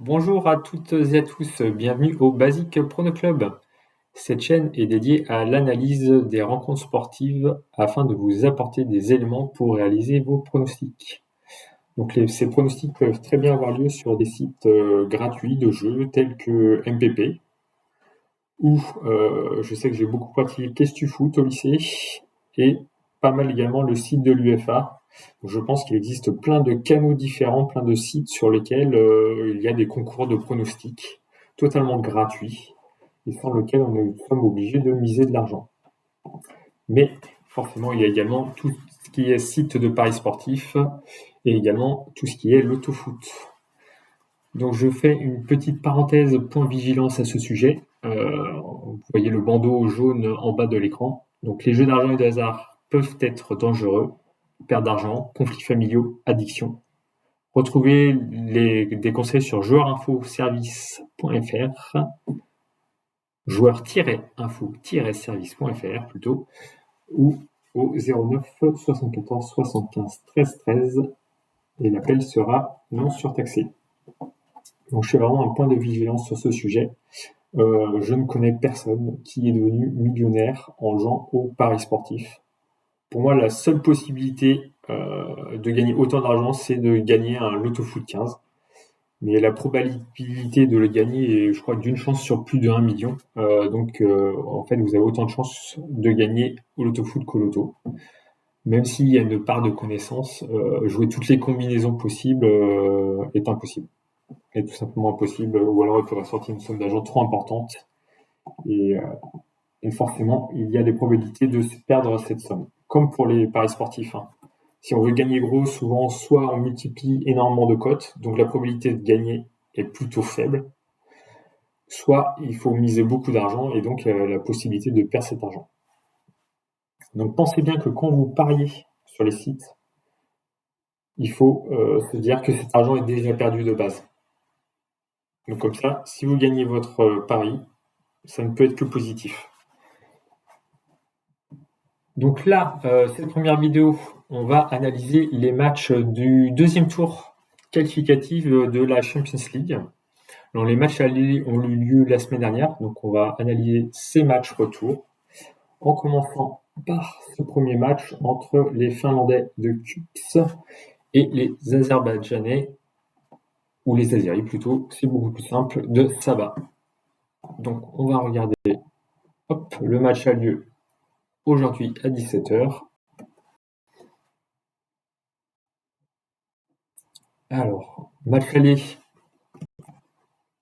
Bonjour à toutes et à tous, bienvenue au Basic Prono Club. Cette chaîne est dédiée à l'analyse des rencontres sportives afin de vous apporter des éléments pour réaliser vos pronostics. Donc ces pronostics peuvent très bien avoir lieu sur des sites gratuits de jeux tels que MPP, ou je sais que j'ai beaucoup pratiqué Qu'est-ce-tu-foot au lycée, et pas mal également le site de l'UFA. Je pense qu'il existe plein de canaux différents, plein de sites sur lesquels il y a des concours de pronostics totalement gratuits et sur lesquels nous sommes obligés de miser de l'argent. Mais forcément, il y a également tout ce qui est site de paris sportifs et également tout ce qui est l'autofoot. Donc je fais une petite parenthèse point vigilance à ce sujet. Vous voyez le bandeau jaune en bas de l'écran. Donc les jeux d'argent et de hasard peuvent être dangereux. Perte d'argent, conflits familiaux, addiction. Retrouvez des conseils sur joueurinfoservice.fr, joueur-info-service.fr plutôt, ou au 09 74 75 13 13 et l'appel sera non surtaxé. Donc je fais vraiment un point de vigilance sur ce sujet. Je ne connais personne qui est devenu millionnaire en jouant au paris sportif. Pour moi, la seule possibilité de gagner autant d'argent, c'est de gagner un Loto Foot 15. Mais la probabilité de le gagner est, je crois, d'une chance sur plus de 1 million. Donc, en fait, vous avez autant de chances de gagner au Loto Foot qu'au Loto. Même s'il y a une part de connaissance, jouer toutes les combinaisons possibles est impossible. Est tout simplement impossible, ou alors il faudrait sortir une somme d'argent trop importante. Et forcément, il y a des probabilités de perdre cette somme. Comme pour les paris sportifs. Si on veut gagner gros, souvent, soit on multiplie énormément de cotes, donc la probabilité de gagner est plutôt faible, soit il faut miser beaucoup d'argent et donc la possibilité de perdre cet argent. Donc pensez bien que quand vous pariez sur les sites, il faut se dire que cet argent est déjà perdu de base. Donc comme ça, si vous gagnez votre pari, ça ne peut être que positif. Donc là, cette première vidéo, on va analyser les matchs du deuxième tour qualificatif de la Champions League. Alors, les matchs allés ont eu lieu la semaine dernière, donc on va analyser ces matchs retour, en commençant par ce premier match entre les Finlandais de KuPS et les Azerbaïdjanais, ou les Azeris plutôt, c'est beaucoup plus simple, de Saba. Donc on va regarder, hop, le match a lieu aujourd'hui à 17h. Alors, match aller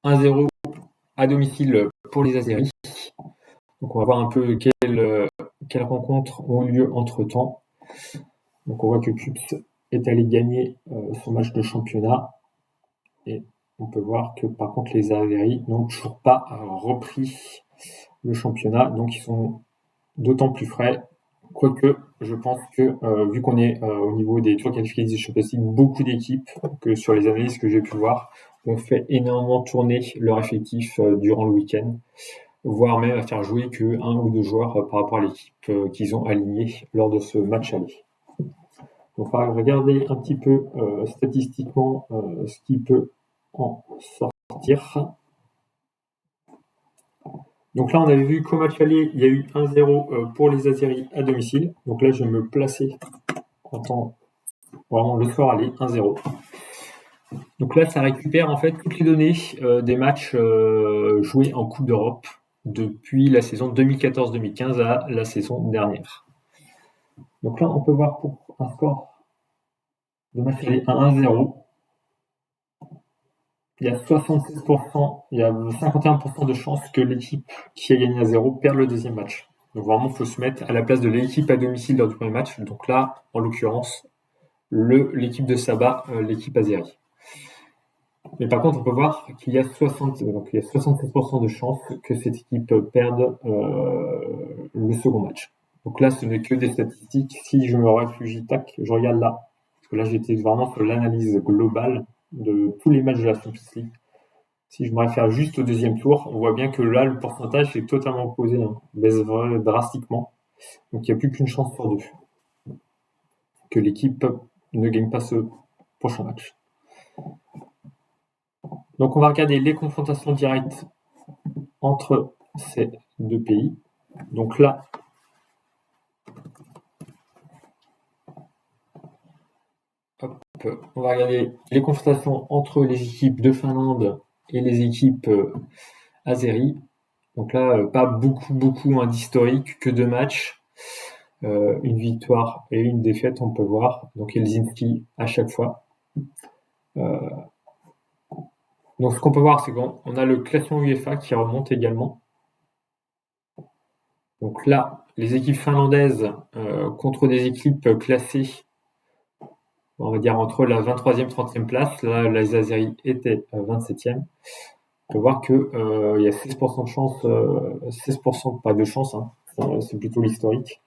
1-0 à domicile pour les Azeris. Donc on va voir un peu quelles rencontres ont eu lieu entre temps. Donc on voit que KuPS est allé gagner son match de championnat. Et on peut voir que par contre les Azeris n'ont toujours pas repris le championnat. Donc ils sont d'autant plus frais. Quoique, je pense que vu qu'on est au niveau des tours qualificatifs de Champions League, beaucoup d'équipes, que sur les analyses que j'ai pu voir, ont fait énormément tourner leur effectif durant le week-end, voire même à faire jouer que 1 ou 2 joueurs par rapport à l'équipe qu'ils ont alignée lors de ce match aller. Donc, on va regarder un petit peu statistiquement ce qui peut en sortir. Donc là, on avait vu qu'au match aller, il y a eu 1-0 pour les Azeris à domicile. Donc là, je vais me placer en temps vraiment le score aller, 1-0. Donc là, ça récupère en fait toutes les données des matchs joués en Coupe d'Europe depuis la saison 2014-2015 à la saison dernière. Donc là, on peut voir pour un score de match aller à 1-0. Il y a 76%, il y a 51% de chances que l'équipe qui a gagné à 0 perde le deuxième match. Donc vraiment, il faut se mettre à la place de l'équipe à domicile lors du premier match. Donc là, en l'occurrence, l'équipe de Saba, l'équipe Azeri. Mais par contre, on peut voir qu'il y a 76% de chances que cette équipe perde le second match. Donc là, ce n'est que des statistiques. Si je me réfugie, tac, je regarde là. Parce que là, j'étais vraiment sur l'analyse globale de tous les matchs de la Champions League. Si je me réfère juste au deuxième tour, on voit bien que là, le pourcentage est totalement opposé, baisse drastiquement. Donc il n'y a plus qu'une chance sur deux que l'équipe ne gagne pas ce prochain match. Donc on va regarder les confrontations directes entre ces deux pays. Donc là, hop, on va regarder les confrontations entre les équipes de Finlande et les équipes azéries. Donc là, pas beaucoup d'historique, que 2 matchs, une victoire et une défaite, on peut voir. Donc Helsinki à chaque fois. Donc ce qu'on peut voir, c'est qu'on a le classement UEFA qui remonte également. Donc là, les équipes finlandaises contre des équipes classées, on va dire entre la 23e et 30e place. Là, les Azeris étaient 27e. On peut voir qu'il y a 16% de chance, 16%, pas de chance, hein, c'est plutôt l'historique.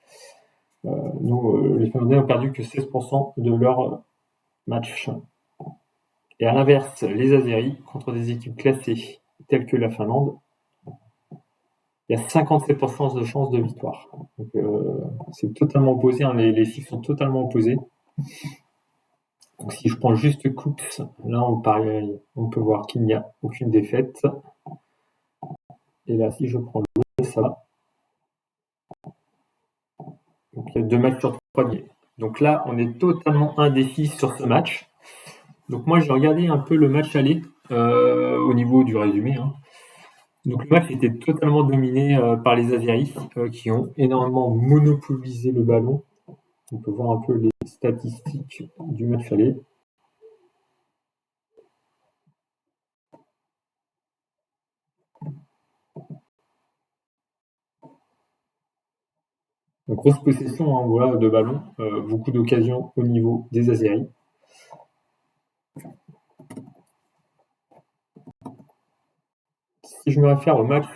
Nous, les Finlandais ont perdu que 16% de leur match. Et à l'inverse, les Azeris, contre des équipes classées telles que la Finlande, il y a 57% de chances de victoire. Donc, c'est totalement opposé, hein, les chiffres sont totalement opposés. Donc si je prends juste Cooks, là on peut voir qu'il n'y a aucune défaite. Et là, si je prends le Sala, donc il y a 2 matchs sur 3 gagnés. Donc là, on est totalement indécis sur ce match. Donc moi, j'ai regardé un peu le match aller au niveau du résumé, hein. Donc le match était totalement dominé par les Azeris qui ont énormément monopolisé le ballon. On peut voir un peu les statistiques du match aller. Donc, grosse possession, hein, voilà, de ballon, beaucoup d'occasions au niveau des Azeris. Si je me réfère au match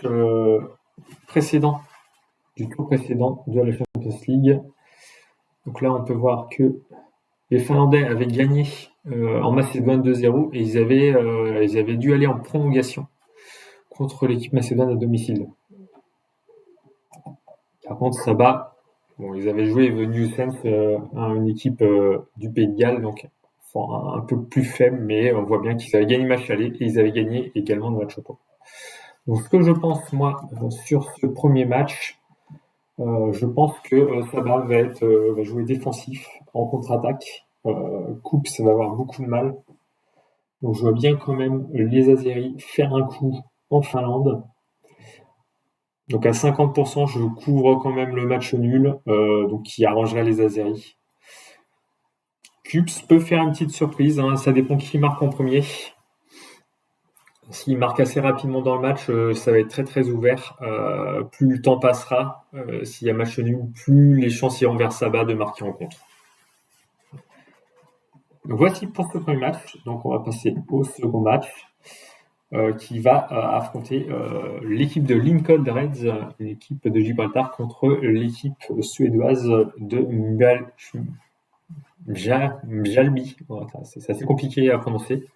précédent, du tour précédent de la Champions League, donc là on peut voir que les Finlandais avaient gagné en Macédoine 2-0 et ils avaient dû aller en prolongation contre l'équipe macédoine à domicile. Par contre, ça bat. Bon, ils avaient joué Newsense, une équipe du Pays de Galles, donc un peu plus faible, mais on voit bien qu'ils avaient gagné le match aller et ils avaient gagné également le match retour. Donc, ce que je pense, moi, sur ce premier match, je pense que Sabah va jouer défensif en contre-attaque. Coops va avoir beaucoup de mal. Donc, je vois bien quand même les Azeris faire un coup en Finlande. Donc, à 50%, je couvre quand même le match nul, donc qui arrangerait les Azeris. Coops peut faire une petite surprise, hein, ça dépend qui marque en premier. S'il marque assez rapidement dans le match, ça va être très très ouvert. Plus le temps passera, s'il y a match nul, plus les chances iront vers Sabah de marquer en contre. Donc voici pour ce premier match. Donc on va passer au second match qui va affronter l'équipe de Lincoln Reds, l'équipe de Gibraltar, contre l'équipe suédoise de Mjällby. Voilà, c'est assez compliqué à prononcer.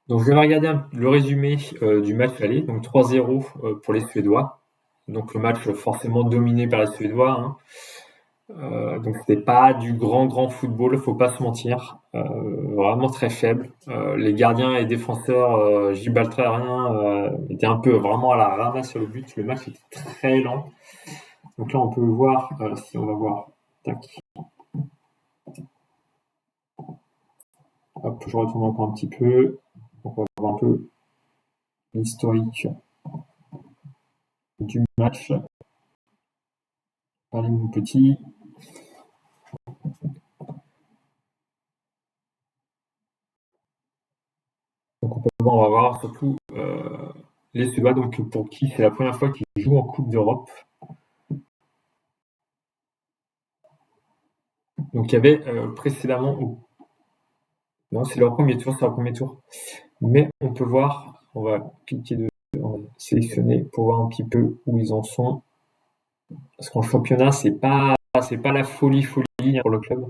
Donc je vais regarder le résumé du match aller. Donc 3-0 pour les Suédois. Donc le match forcément dominé par les Suédois, hein. Donc c'était pas du grand football, faut pas se mentir. Vraiment très faible. Les gardiens et défenseurs gibraltariens étaient un peu vraiment à la ramasse sur le but. Le match était très lent. Donc là on peut voir, si on va voir, tac. Hop, je retourne encore un petit peu. Donc on va voir un peu l'historique du match. Allez mon petit. Donc on va voir surtout les Suédois, donc pour qui c'est la première fois qu'ils jouent en Coupe d'Europe. Donc il y avait précédemment, non c'est leur premier tour, mais on peut voir, on va cliquer dessus, on va sélectionner pour voir un petit peu où ils en sont. Parce qu'en championnat c'est pas la folie pour le club.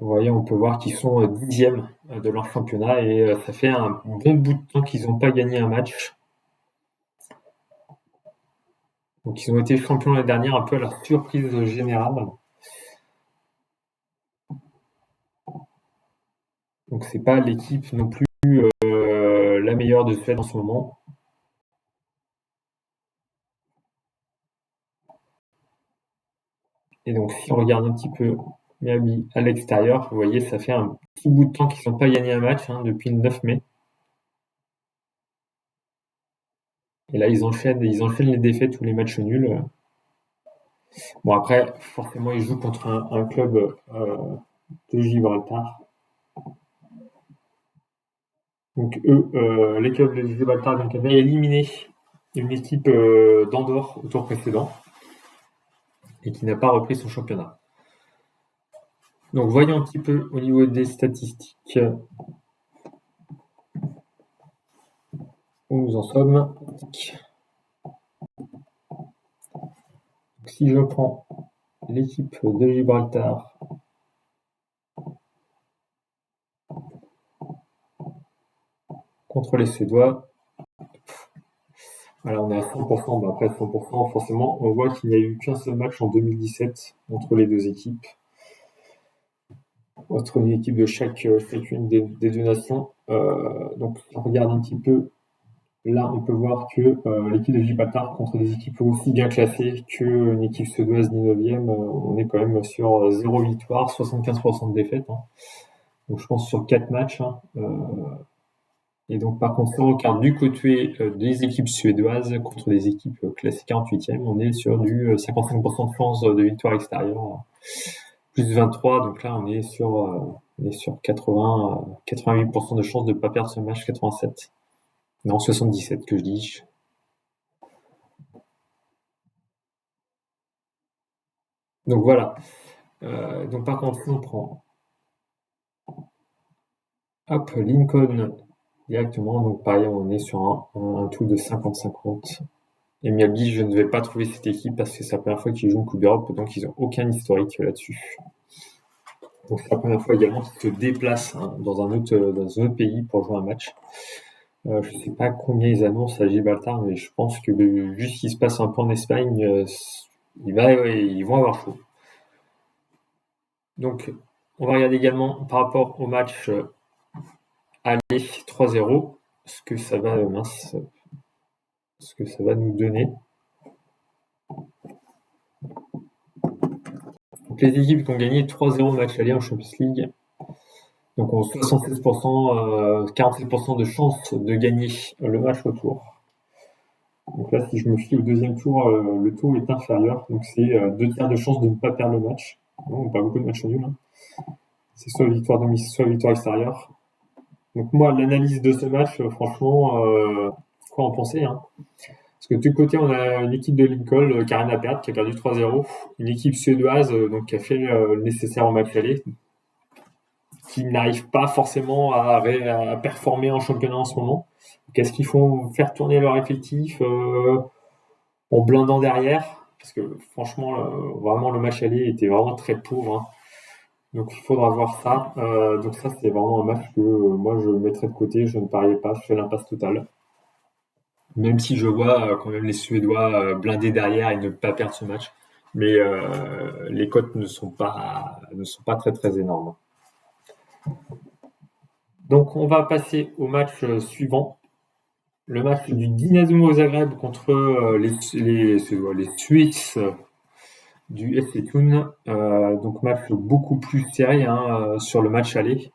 Vous voyez, on peut voir qu'ils sont 10e de leur championnat et ça fait un bon bout de temps qu'ils n'ont pas gagné un match. Donc ils ont été champions l'année dernière, un peu à la surprise générale. Donc c'est pas l'équipe non plus la meilleure de Suède en ce moment. Et donc si on regarde un petit peu Miami à l'extérieur, vous voyez, ça fait un petit bout de temps qu'ils n'ont pas gagné un match depuis le 9 mai. Et là, ils enchaînent les défaites ou les matchs nuls. Bon, après, forcément, ils jouent contre un club de Gibraltar. Donc, eux, les clubs de Gibraltar donc, avaient éliminé une équipe d'Andorre au tour précédent et qui n'a pas repris son championnat. Donc, voyons un petit peu au niveau des statistiques où nous en sommes. Donc, si je prends l'équipe de Gibraltar contre les Suédois, alors on est à 100%, bah après 100%, forcément, on voit qu'il n'y a eu qu'un seul match en 2017 entre les deux équipes, entre une équipe de chacune des deux nations. Donc, si on regarde un petit peu, là, on peut voir que l'équipe de Gibraltar contre des équipes aussi bien classées qu'une équipe suédoise 19e, on est quand même sur 0 victoire, 75% de défaites. Donc, je pense sur 4 matchs. Et donc, par contre, si on regarde du côté des équipes suédoises contre des équipes classées 48e, on est sur du 55% de chance de victoire extérieure, plus 23. Donc là, on est sur 88% de chance de ne pas perdre ce match, 87. Non, 77 que je dis. Donc voilà. Donc par contre, si on prend hop, Lincoln directement, donc pareil, on est sur un tout de 50-50. Et Miyabi, je ne vais pas trouver cette équipe parce que c'est la première fois qu'ils jouent en Coupe d'Europe, donc ils n'ont aucun historique là-dessus. Donc c'est la première fois également qu'ils se déplacent dans un autre pays pour jouer un match. Je ne sais pas combien ils annoncent à Gibraltar, mais je pense que vu ce qui se passe un peu en Espagne, ils vont avoir chaud. Donc on va regarder également par rapport au match aller 3-0, ce que ça va nous donner. Donc les équipes qui ont gagné 3-0 match aller en Champions League, donc ont 76%, 47% de chance de gagner le match retour. Donc là, si je me fie au deuxième tour, le taux est inférieur, donc c'est 2 tiers de chance de ne pas perdre le match. Non, pas beaucoup de matchs nuls. C'est soit victoire domicile, soit victoire extérieure. Donc moi, l'analyse de ce match, franchement, quoi en penser Parce que de tous côtés, on a une équipe de Lincoln qui a rien à perdre, qui a perdu 3-0. Une équipe suédoise donc, qui a fait le nécessaire en match aller, qui n'arrive pas forcément à performer en championnat en ce moment. Qu'est-ce qu'ils font faire tourner leur effectif en blindant derrière parce que franchement, vraiment, le match aller était vraiment très pauvre. Donc il faudra voir ça. Donc ça, c'est vraiment un match que moi, je mettrais de côté. Je ne parierais pas, je fais l'impasse totale. Même si je vois quand même les Suédois blindés derrière et ne pas perdre ce match. Mais les cotes ne sont pas très très énormes. Donc on va passer au match suivant. Le match du Dinamo Zagreb contre les Suisses du FC Thun. Donc match beaucoup plus serré sur le match aller.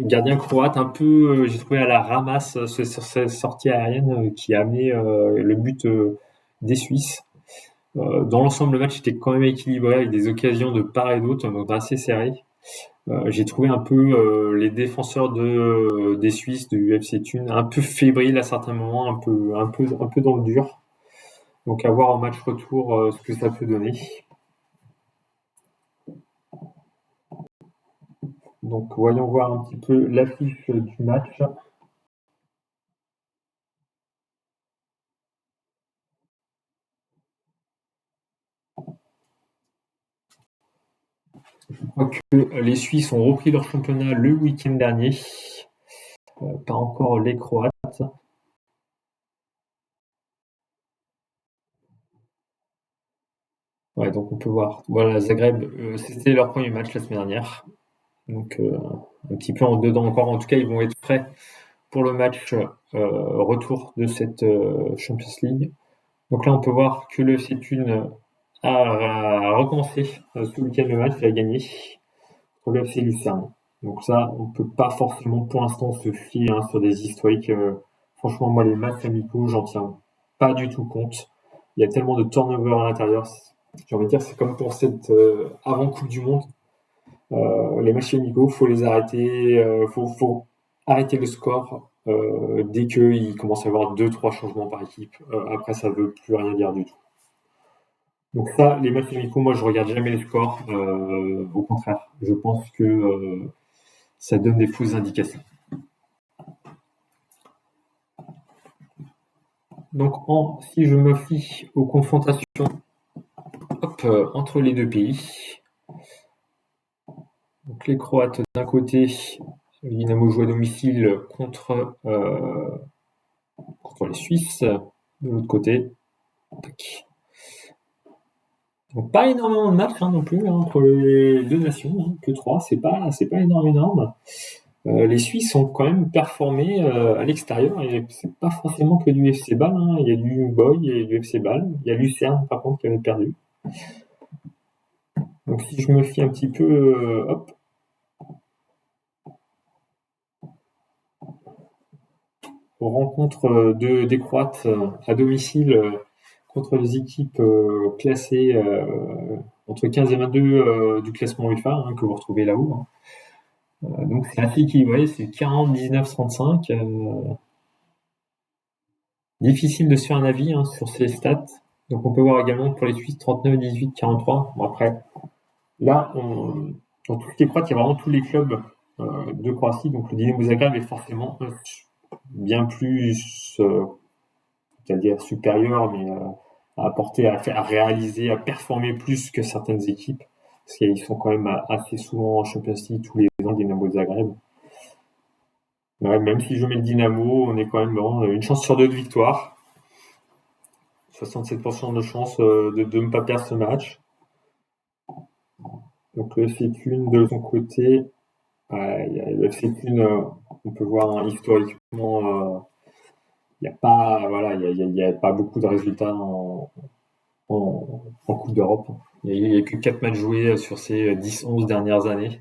Gardien croate un peu, j'ai trouvé à la ramasse sur cette sortie aérienne qui a amené le but des Suisses. Dans l'ensemble, le match était quand même équilibré avec des occasions de part et d'autre, donc assez serré. J'ai trouvé un peu les défenseurs des Suisses du FC Thun un peu fébriles à certains moments, un peu dans le dur. Donc à voir en match retour ce que ça peut donner. Donc voyons voir un petit peu l'affiche du match. Je crois que les Suisses ont repris leur championnat le week-end dernier. Pas encore les Croates. Ouais, donc on peut voir. Voilà, Zagreb, c'était leur premier match la semaine dernière. Donc un petit peu en dedans encore. En tout cas, ils vont être prêts pour le match retour de cette Champions League. Donc là, on peut voir que le FC Thun a recommencé ce week-end le match, il a gagné contre le FC Lucerne. Donc ça, on peut pas forcément pour l'instant se fier sur des historiques. Franchement, moi, les matchs amicaux, j'en tiens pas du tout compte. Il y a tellement de turnover à l'intérieur. J'ai envie de dire, c'est comme pour cette avant Coupe du Monde. Les matchs amicaux, faut les arrêter. Faut arrêter le score dès qu'il commence à y avoir 2-3 changements par équipe. Après, ça veut plus rien dire du tout. Donc ça, les matchs amicaux, moi, je regarde jamais les scores. Au contraire, je pense que ça donne des fausses indications. Donc, si je me fie aux confrontations entre les deux pays, donc les Croates d'un côté, le Dynamo joue à domicile contre les Suisses de l'autre côté. Tac. Donc pas énormément de matchs non plus entre les deux nations, que 3, c'est pas énorme. Les Suisses ont quand même performé à l'extérieur et c'est pas forcément que du FC Bâle. Il y a du Boy, il y a du FC Bâle, il y a Lucerne par contre qui avait perdu. Donc si je me fie un petit peu, aux rencontres des Croates à domicile contre les équipes classées entre 15 et 22 du classement UEFA que vous retrouvez là-haut. Donc c'est assez équilibré, c'est 40, 19, 35. Difficile de se faire un avis sur ces stats. Donc on peut voir également pour les Suisses 39, 18, 43. Bon après, là, dans tout ce qui est Croate, il y a vraiment tous les clubs de Croatie. Donc le Dinamo Zagreb est forcément bien plus, c'est-à-dire supérieur, mais à apporter, à réaliser, à performer plus que certaines équipes. Parce qu'ils sont quand même assez souvent en Champions League tous les ans, le Dinamo Zagreb. Ouais, même si je mets le Dynamo, on est quand même bon, une chance sur 2 de victoire. 67% de chance de ne pas perdre ce match. Donc le FC Thun de son côté, le FC Thun, on peut voir historiquement, il n'y a pas beaucoup de résultats en Coupe d'Europe. Il n'y a que 4 matchs joués sur ces 10-11 dernières années.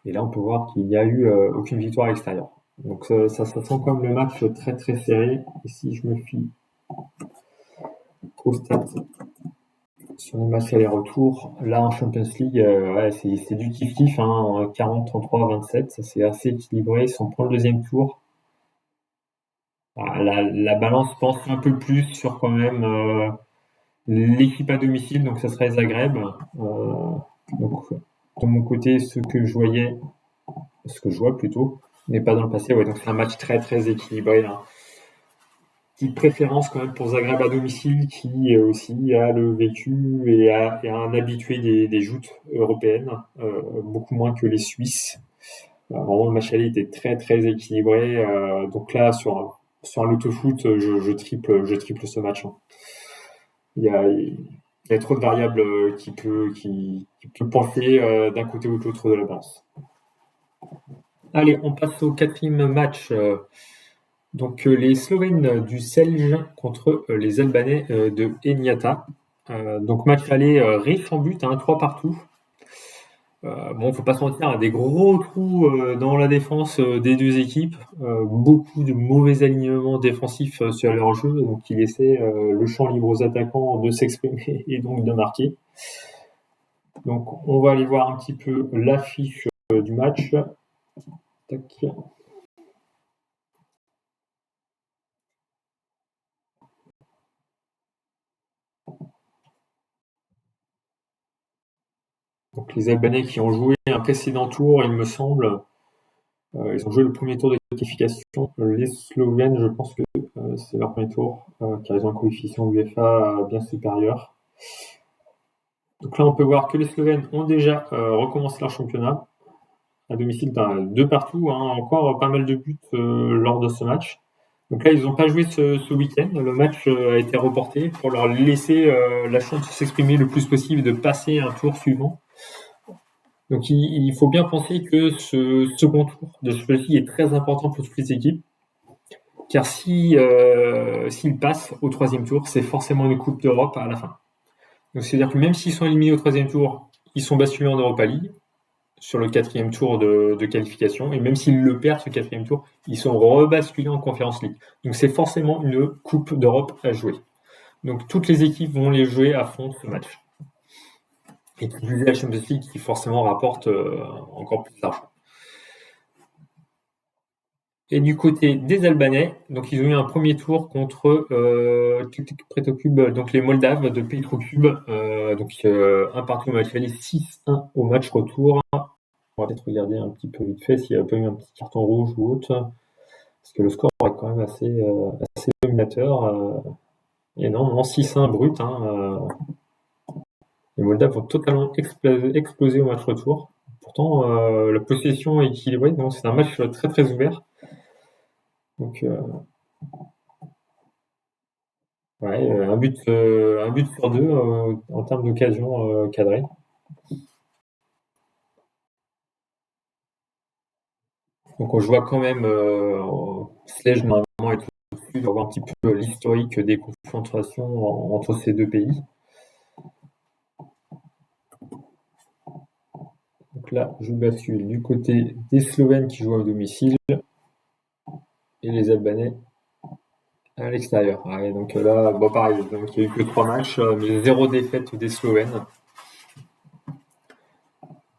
Et là, on peut voir qu'il n'y a eu aucune victoire à l'extérieur. Donc ça sent quand même le match très très serré. Et si je me fie au stade sur les matchs aller-retour, là en Champions League, c'est du kiff-kiff, 40, 33, 27, ça c'est assez équilibré. Si on prend le deuxième tour, la balance pense un peu plus sur quand même l'équipe à domicile, donc ça serait Zagreb. Donc de mon côté, ce que je vois plutôt, n'est pas dans le passé. Ouais, donc c'est un match très très équilibré. Petite préférence quand même pour Zagreb à domicile, qui aussi a le vécu et un habitué des joutes européennes, beaucoup moins que les Suisses. Vraiment, le match aller était très très équilibré. Donc là, sur un loto-foot, je triple ce match. Il y a trop de variables qui peut pencher d'un côté ou de l'autre de la balance. Allez, on passe au quatrième match. Donc les Slovènes du Celje contre les Albanais de Eniata. Donc match aller riche en but, 3 partout. Bon, faut pas se mentir, des gros trous dans la défense des deux équipes, beaucoup de mauvais alignements défensifs sur leur jeu, donc qui laissaient le champ libre aux attaquants de s'exprimer et donc de marquer. Donc on va aller voir un petit peu l'affiche du match. Tac. Donc les Albanais qui ont joué un précédent tour, il me semble, ils ont joué le premier tour de qualification. Les Slovènes, je pense que c'est leur premier tour, car ils ont un coefficient UEFA bien supérieur. Donc là, on peut voir que les Slovènes ont déjà recommencé leur championnat à domicile, 2 partout, encore pas mal de buts lors de ce match. Donc là, ils n'ont pas joué ce week-end. Le match a été reporté pour leur laisser la chance de s'exprimer le plus possible et de passer un tour suivant. Donc il faut bien penser que ce second tour de Super League est très important pour toutes les équipes, car s'ils passent au troisième tour, c'est forcément une Coupe d'Europe à la fin. Donc c'est-à-dire que même s'ils sont éliminés au troisième tour, ils sont basculés en Europa League sur le quatrième tour de qualification, et même s'ils le perdent ce quatrième tour, ils sont rebasculés en Conference League. Donc c'est forcément une Coupe d'Europe à jouer. Donc toutes les équipes vont les jouer à fond ce match. Et qui plus est la Champions League qui forcément rapporte encore plus d'argent. Et du côté des Albanais, donc ils ont eu un premier tour contre Petrocube, donc les Moldaves de Petrocube, un partout au match aller, 6-1 au match retour. On va peut-être regarder un petit peu vite fait s'il n'y a pas eu un petit carton rouge ou autre, parce que le score est quand même assez dominateur. Et non, 6-1 brut. Les Moldaves vont totalement exploser au match retour. Pourtant, la possession est équilibrée, donc c'est un match très très ouvert. Donc, un but sur deux en termes d'occasion cadrée. Donc on voit quand même Sledge normalement est au-dessus, de voir un petit peu l'historique des confrontations entre ces deux pays. Donc là, je bascule du côté des Slovènes qui jouent à domicile et les Albanais à l'extérieur. Ouais, donc là, bon pareil, donc il n'y a eu que 3 matchs, mais 0 défaite des Slovènes.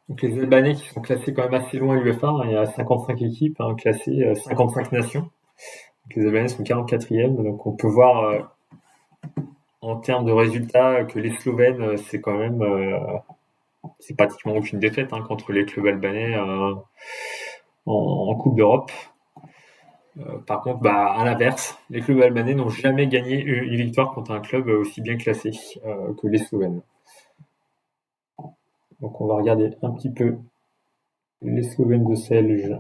Donc les Albanais qui sont classés quand même assez loin à l'UEFA, il y a 55 équipes classées, 55 nations. Donc les Albanais sont 44e, donc on peut voir en termes de résultats que les Slovènes, c'est quand même c'est pratiquement aucune défaite contre les clubs albanais en Coupe d'Europe. Par contre, à l'inverse, les clubs albanais n'ont jamais gagné une victoire contre un club aussi bien classé que les Slovènes. Donc on va regarder un petit peu les Slovènes de Selge.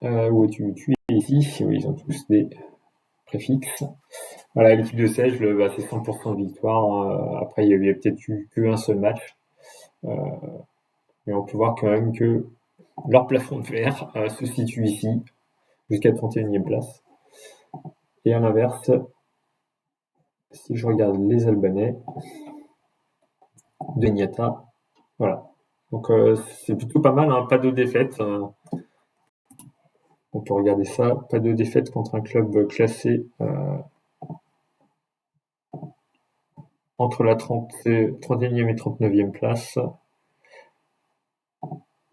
Où es-tu? Tu es ici. Oui, ils ont tous des préfixes. Voilà, l'équipe de Selge, c'est 100% de victoire. Après, il y avait peut-être eu qu'un seul match. Mais on peut voir quand même que leur plafond de verre se situe ici, jusqu'à 31e place. Et à l'inverse, si je regarde les Albanais de Niata, voilà. Donc c'est plutôt pas mal, pas de défaite. On peut regarder ça, pas de défaite contre un club classé entre la 31e et 39e place.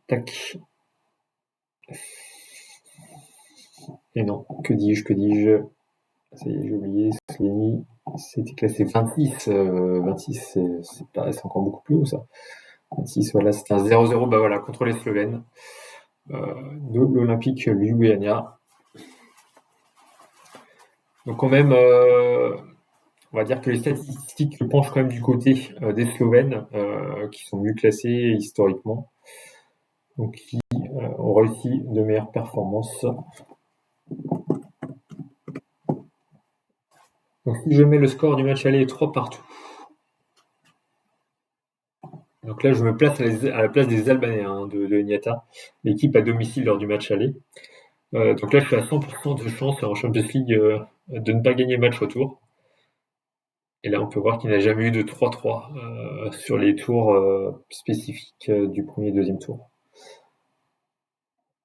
Tac. Et non, que dis-je Ça y est, j'ai oublié, Slovénie, c'était classé 26. 26, c'est encore beaucoup plus haut, ça. 26, voilà, c'était un 0-0, voilà, contre les Slovènes de l'Olympique Ljubljana. Donc quand même, on va dire que les statistiques penchent quand même du côté des Slovènes, qui sont mieux classés historiquement, donc qui ont réussi de meilleures performances. Donc si je mets le score du match aller 3 partout, donc là je me place à la place des Albanais de Niata, l'équipe à domicile lors du match aller. Donc là je suis à 100% de chance en Champions League de ne pas gagner le match retour. Et là on peut voir qu'il n'y a jamais eu de 3-3 sur les tours spécifiques du premier et deuxième tour.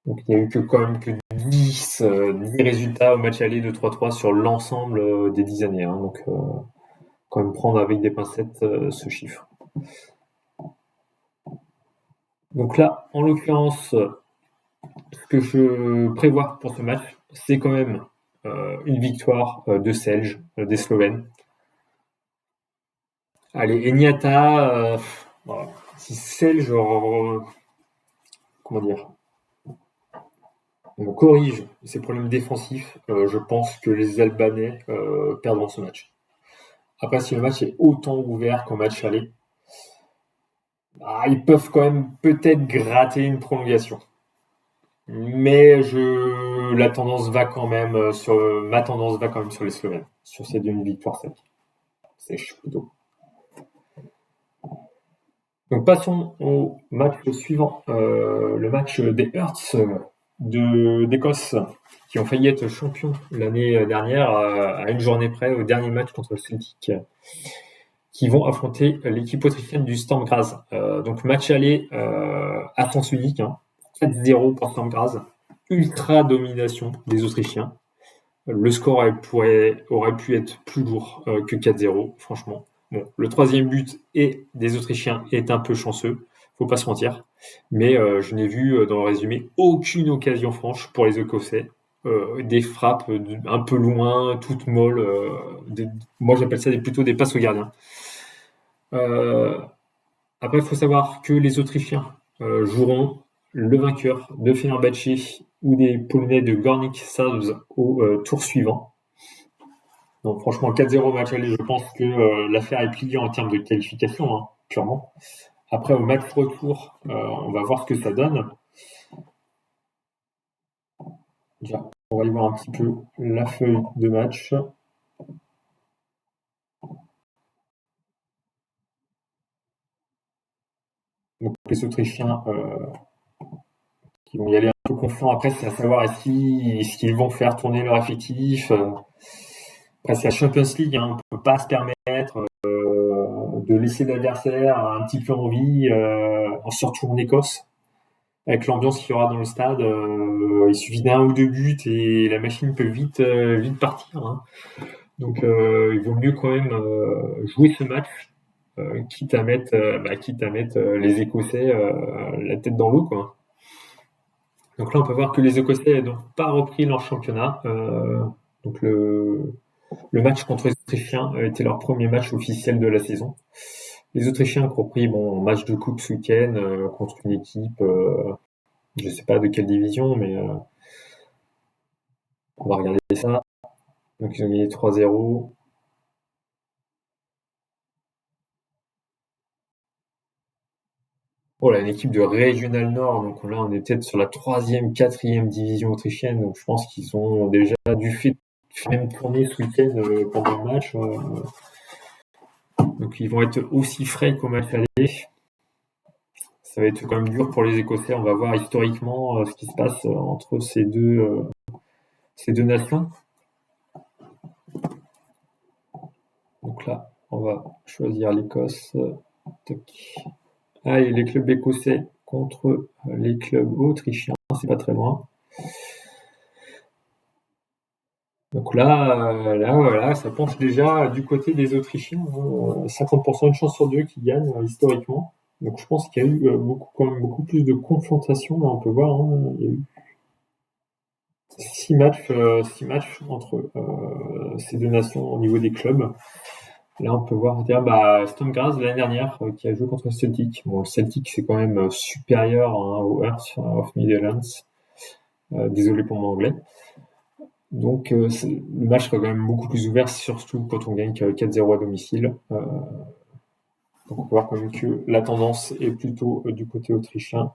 Donc il n'y a eu quand même que 10 résultats au match aller de 3-3 sur l'ensemble des 10 années. Donc quand même prendre avec des pincettes ce chiffre. Donc là, en l'occurrence, ce que je prévois pour ce match, c'est quand même une victoire de Selge, des Slovènes. Allez, Eniata, voilà. Si Selge, comment dire, on corrige ses problèmes défensifs, je pense que les Albanais perdront ce match. Après, si le match est autant ouvert qu'en match aller, ils peuvent quand même peut-être gratter une prolongation. Mais ma tendance va quand même sur les Slovènes, sur ces 2 victoires sec. C'est plutôt. Donc passons au match suivant, le match des Hearts d'Écosse, qui ont failli être champions l'année dernière à une journée près, au dernier match contre le Celtic, qui vont affronter l'équipe autrichienne du Sturm Graz. Donc match aller à sens unique, 4-0 pour Sturm Graz, ultra domination des Autrichiens. Le score aurait pu être plus lourd que 4-0, franchement. Bon, le troisième but des Autrichiens est un peu chanceux, faut pas se mentir. Mais je n'ai vu dans le résumé aucune occasion franche pour les Écossais. Des frappes un peu loin, toutes molles. Moi, j'appelle ça plutôt des passes au gardien. Après, il faut savoir que les Autrichiens joueront le vainqueur de Fenerbahçe ou des Polonais de Gornik Zabrze au tour suivant. Donc franchement, 4-0 match aller, je pense que l'affaire est pliée en termes de qualification, clairement. Après, au match retour, on va voir ce que ça donne. Déjà, on va y voir un petit peu la feuille de match. Donc les Autrichiens qui vont y aller un peu confiants. Après, c'est à savoir est-ce qu'ils vont faire tourner leur effectif. Après, c'est la Champions League, on ne peut pas se permettre de laisser l'adversaire un petit peu en vie, surtout en Écosse. Avec l'ambiance qu'il y aura dans le stade, il suffit d'un ou deux buts et la machine peut vite partir. Donc il vaut mieux quand même jouer ce match, quitte à mettre les Écossais la tête dans l'eau, quoi. Donc là, on peut voir que les Écossais n'ont pas repris leur championnat. Donc le match contre les Autrichiens était leur premier match officiel de la saison. Les Autrichiens ont pris match de coupe ce week-end contre une équipe, je sais pas de quelle division, mais on va regarder ça. Donc ils ont gagné 3-0. Oh là, une équipe de Régional Nord, donc là on est peut-être sur la 3e, 4e division autrichienne, donc je pense qu'ils ont déjà dû faire même tourner ce week-end pendant le match. Donc ils vont être aussi frais qu'au match aller. Ça va être quand même dur pour les Écossais. On va voir historiquement ce qui se passe entre ces deux nations. Donc là, on va choisir l'Écosse. Allez, les clubs écossais contre les clubs autrichiens, c'est pas très loin. Donc là, voilà, ça penche déjà du côté des Autrichiens. 50% de chance sur deux qui gagnent historiquement. Donc je pense qu'il y a eu quand même beaucoup plus de confrontations. Là, on peut voir, il y a eu 6 matchs entre ces deux nations au niveau des clubs. Là, on peut voir Sturm Graz l'année dernière qui a joué contre le Celtic. Bon, le Celtic, c'est quand même supérieur au Hearts of Midlands. Désolé pour mon anglais. Donc, le match sera quand même beaucoup plus ouvert, surtout quand on gagne 4-0 à domicile. Donc, on peut voir quand même que la tendance est plutôt du côté autrichien.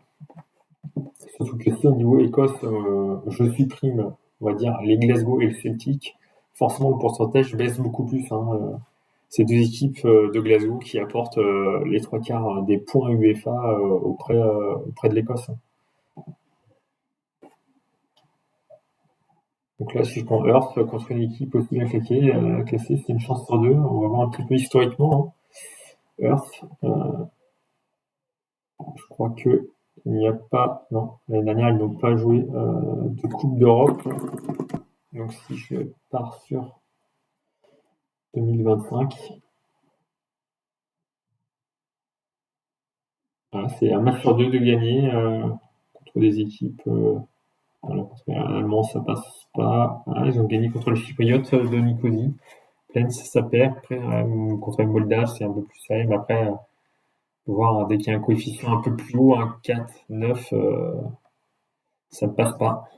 Surtout que si au niveau Écosse, je supprime, on va dire, les Glasgow et le Celtic, forcément le pourcentage baisse beaucoup plus. Ces deux équipes de Glasgow qui apportent les 3/4 des points UEFA auprès de l'Écosse. Donc là, si je prends Earth contre une équipe aussi bien classée, c'est une chance sur deux. On va voir un petit peu historiquement. Earth, je crois que il n'y a pas... Non, l'année dernière, ils n'ont pas joué de Coupe d'Europe. Donc si je pars sur 2025, voilà, c'est un match sur deux de gagner contre des équipes... Voilà, parce que l'allemand, ça passe pas. Voilà, ils ont gagné contre le Chypriote de Nicosie. Plaine, ça perd. Après, contre les Moldaves, c'est un peu plus serré. Mais après, voir dès qu'il y a un coefficient un peu plus haut, un 4, 9, ça ne passe pas.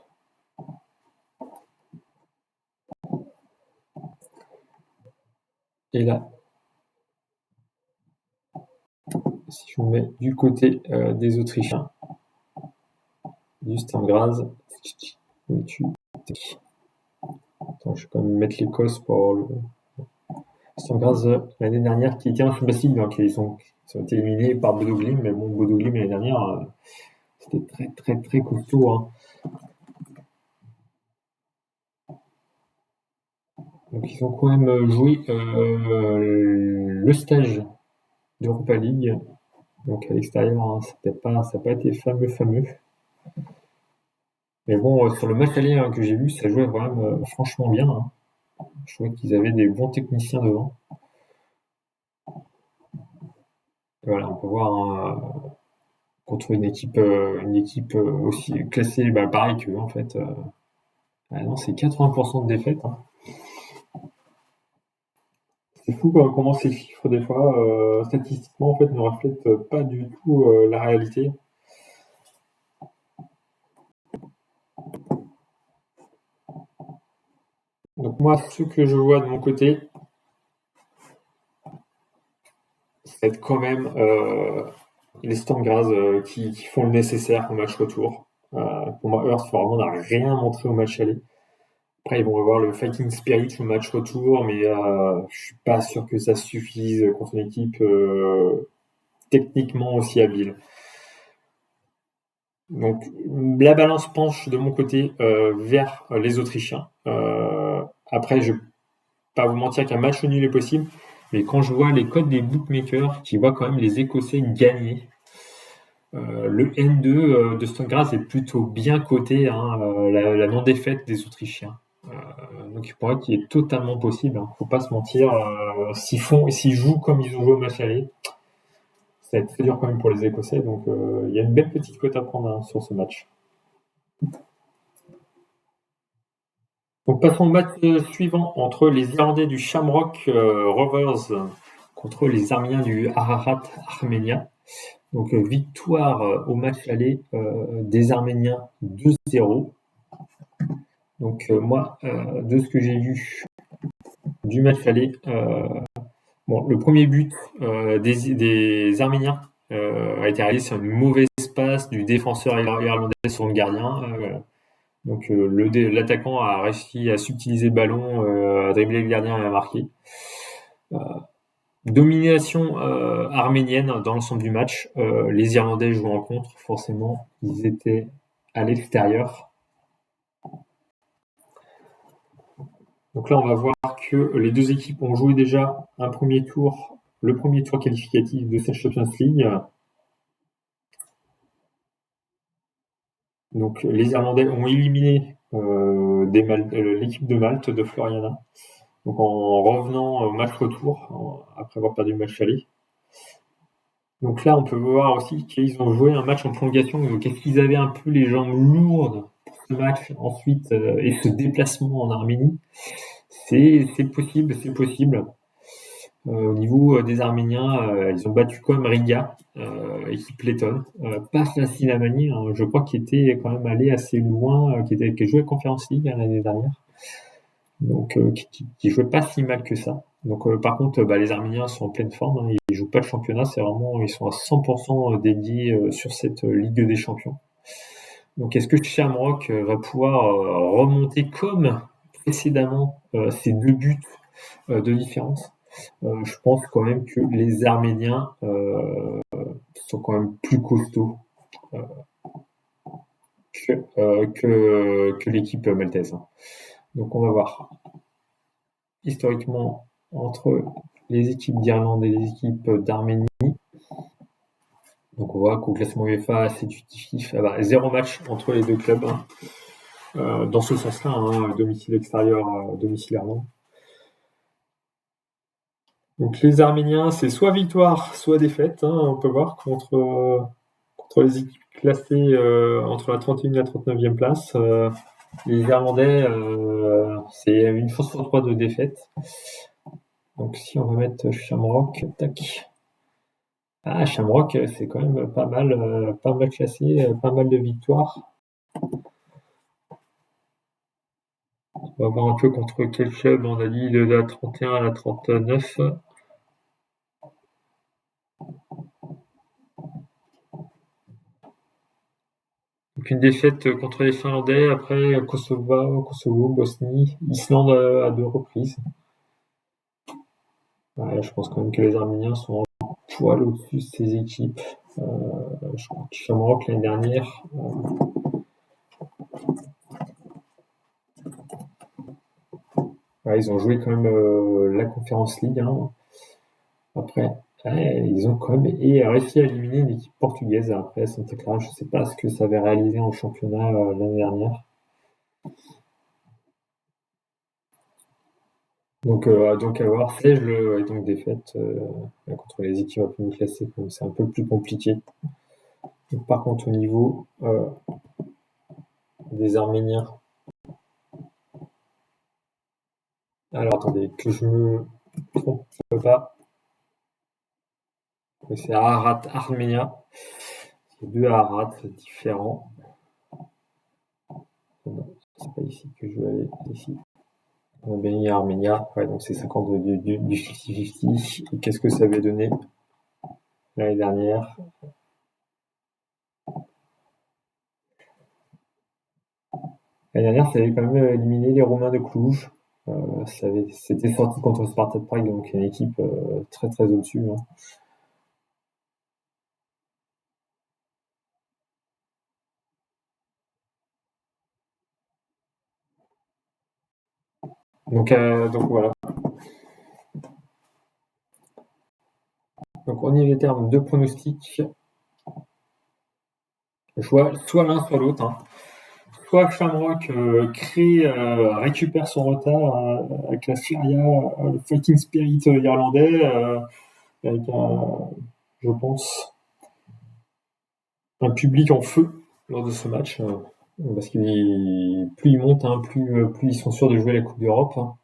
Et là, si on met du côté des Autrichiens, du Sturm Graz, attends, je vais quand même mettre l'Écosse pour le Sturm Graz l'année dernière qui était un Champions League, donc ils sont Ils ont été éliminés par Bodo Glimt, mais bon, Bodo Glimt l'année dernière, c'était très très très costaud. Hein. Donc ils ont quand même joué le stage d'Europa League. Donc à l'extérieur, hein, ça n'a pas été fameux. Mais bon, sur le match aller que j'ai vu, ça jouait quand même franchement bien. Hein. Je trouvais qu'ils avaient des bons techniciens devant. Et voilà, on peut voir hein, contre une équipe aussi classée, pareil qu'eux en fait. Ah non, c'est 80% de défaite. Hein. C'est fou comment ces chiffres, des fois, statistiquement, en fait, ne reflètent pas du tout la réalité. Donc moi, ce que je vois de mon côté, c'est quand même les Storm Graz qui font le nécessaire au match retour. Pour moi, Earth, vraiment, n'a rien montré au match aller. Après, ils vont avoir le Fighting Spirit au match retour, mais je suis pas sûr que ça suffise contre une équipe techniquement aussi habile. Donc la balance penche de mon côté vers les Autrichiens. Après, je vais pas vous mentir qu'un match nul est possible, mais quand je vois les codes des bookmakers qui voient quand même les Écossais gagner, le N2 de Stonegras est plutôt bien coté, hein, la non-défaite des Autrichiens. Donc pour moi, qui est totalement possible. Hein. Faut pas se mentir. S'ils jouent comme ils ont joué au match aller, ça va être très dur quand même pour les Écossais. Donc il y a une belle petite cote à prendre hein, sur ce match. Donc passons au match suivant entre les Irlandais du Shamrock Rovers contre les Arméniens du Ararat Arménia. Donc victoire au match aller des Arméniens 2-0. Donc moi, de ce que j'ai vu du match aller, le premier but des Arméniens a été réalisé sur une mauvaise passe du défenseur irlandais sur le gardien. Donc l'attaquant a réussi à subtiliser le ballon, à dribbler le gardien et à marquer. Domination arménienne dans l'ensemble du match. Les Irlandais jouent en contre, forcément, ils étaient à l'extérieur. Donc là, on va voir que les deux équipes ont joué déjà le premier tour qualificatif de cette Champions League. Donc les Irlandais ont éliminé l'équipe de Malte de Floriana. Donc en revenant au match retour, après avoir perdu le match aller. Donc là, on peut voir aussi qu'ils ont joué un match en prolongation. Donc est-ce qu'ils avaient un peu les jambes lourdes pour ce match ensuite et ce déplacement en Arménie? C'est possible. Au niveau des Arméniens, ils ont battu quand même Riga, équipe lettonne. Pas facile à manier, hein. Je crois qu'ils étaient quand même allés assez loin, qui jouait Conference League hein, l'année dernière. Donc qui jouait pas si mal que ça. Donc par contre, les Arméniens sont en pleine forme. Hein. Ils jouent pas le championnat, ils sont à 100% dédiés sur cette Ligue des Champions. Donc est-ce que Shamrock va pouvoir remonter comme précédemment ces 2 buts de différence? Je pense quand même que les Arméniens sont quand même plus costauds que l'équipe maltaise. Hein. Donc on va voir. Historiquement, entre les équipes d'Irlande et les équipes d'Arménie, donc on voit qu'au classement UEFA, c'est justifié. 0 match entre les deux clubs. Hein. Dans ce sens-là, hein, domicile extérieur, domicile Irlande. Donc les Arméniens, c'est soit victoire, soit défaite. Hein, on peut voir contre les équipes classées entre la 31e et la 39e place. Les Irlandais, c'est une force sur 3 de défaite. Donc si on va mettre Shamrock, tac. Ah, Shamrock, c'est quand même pas mal classé, pas mal de victoires. On va voir un peu contre quel club on a dit de la 31 à la 39. Donc une défaite contre les Finlandais, après Kosovo, Bosnie, Islande à 2 reprises. Ouais, je pense quand même que les Arméniens sont choix là au-dessus de ces équipes. Je crois que Shamrock l'année dernière. Ils ont joué quand même la Conference League. Hein. Après, ils ont quand même réussi à éliminer une équipe portugaise après Santa Clara. Je ne sais pas ce que ça avait réalisé en championnat l'année dernière. Donc à voir, Flège et donc défaite contre les équipes un peu mieux classées, comme c'est un peu plus compliqué. Donc, par contre, au niveau des Arméniens. Alors attendez, que je me trompe pas. C'est Ararat Arménia. C'est deux Ararat différents. Non, c'est pas ici que je veux aller. Ici. Arménia, Arménia. Ouais, donc c'est 50 du 50-50. Et qu'est-ce que ça avait donné l'année dernière? L'année dernière, ça avait quand même éliminé les Romains de Cluj. C'était sorti contre Sparta de Prague, donc une équipe très très au-dessus. Hein. Donc voilà. Donc on y est terme de pronostics. Soit l'un, soit l'autre. Hein. Soit Shamrock récupère son retard avec la Furia, le Fighting Spirit irlandais, avec je pense, un public en feu lors de ce match. Parce que plus ils montent, hein, plus ils sont sûrs de jouer la Coupe d'Europe hein,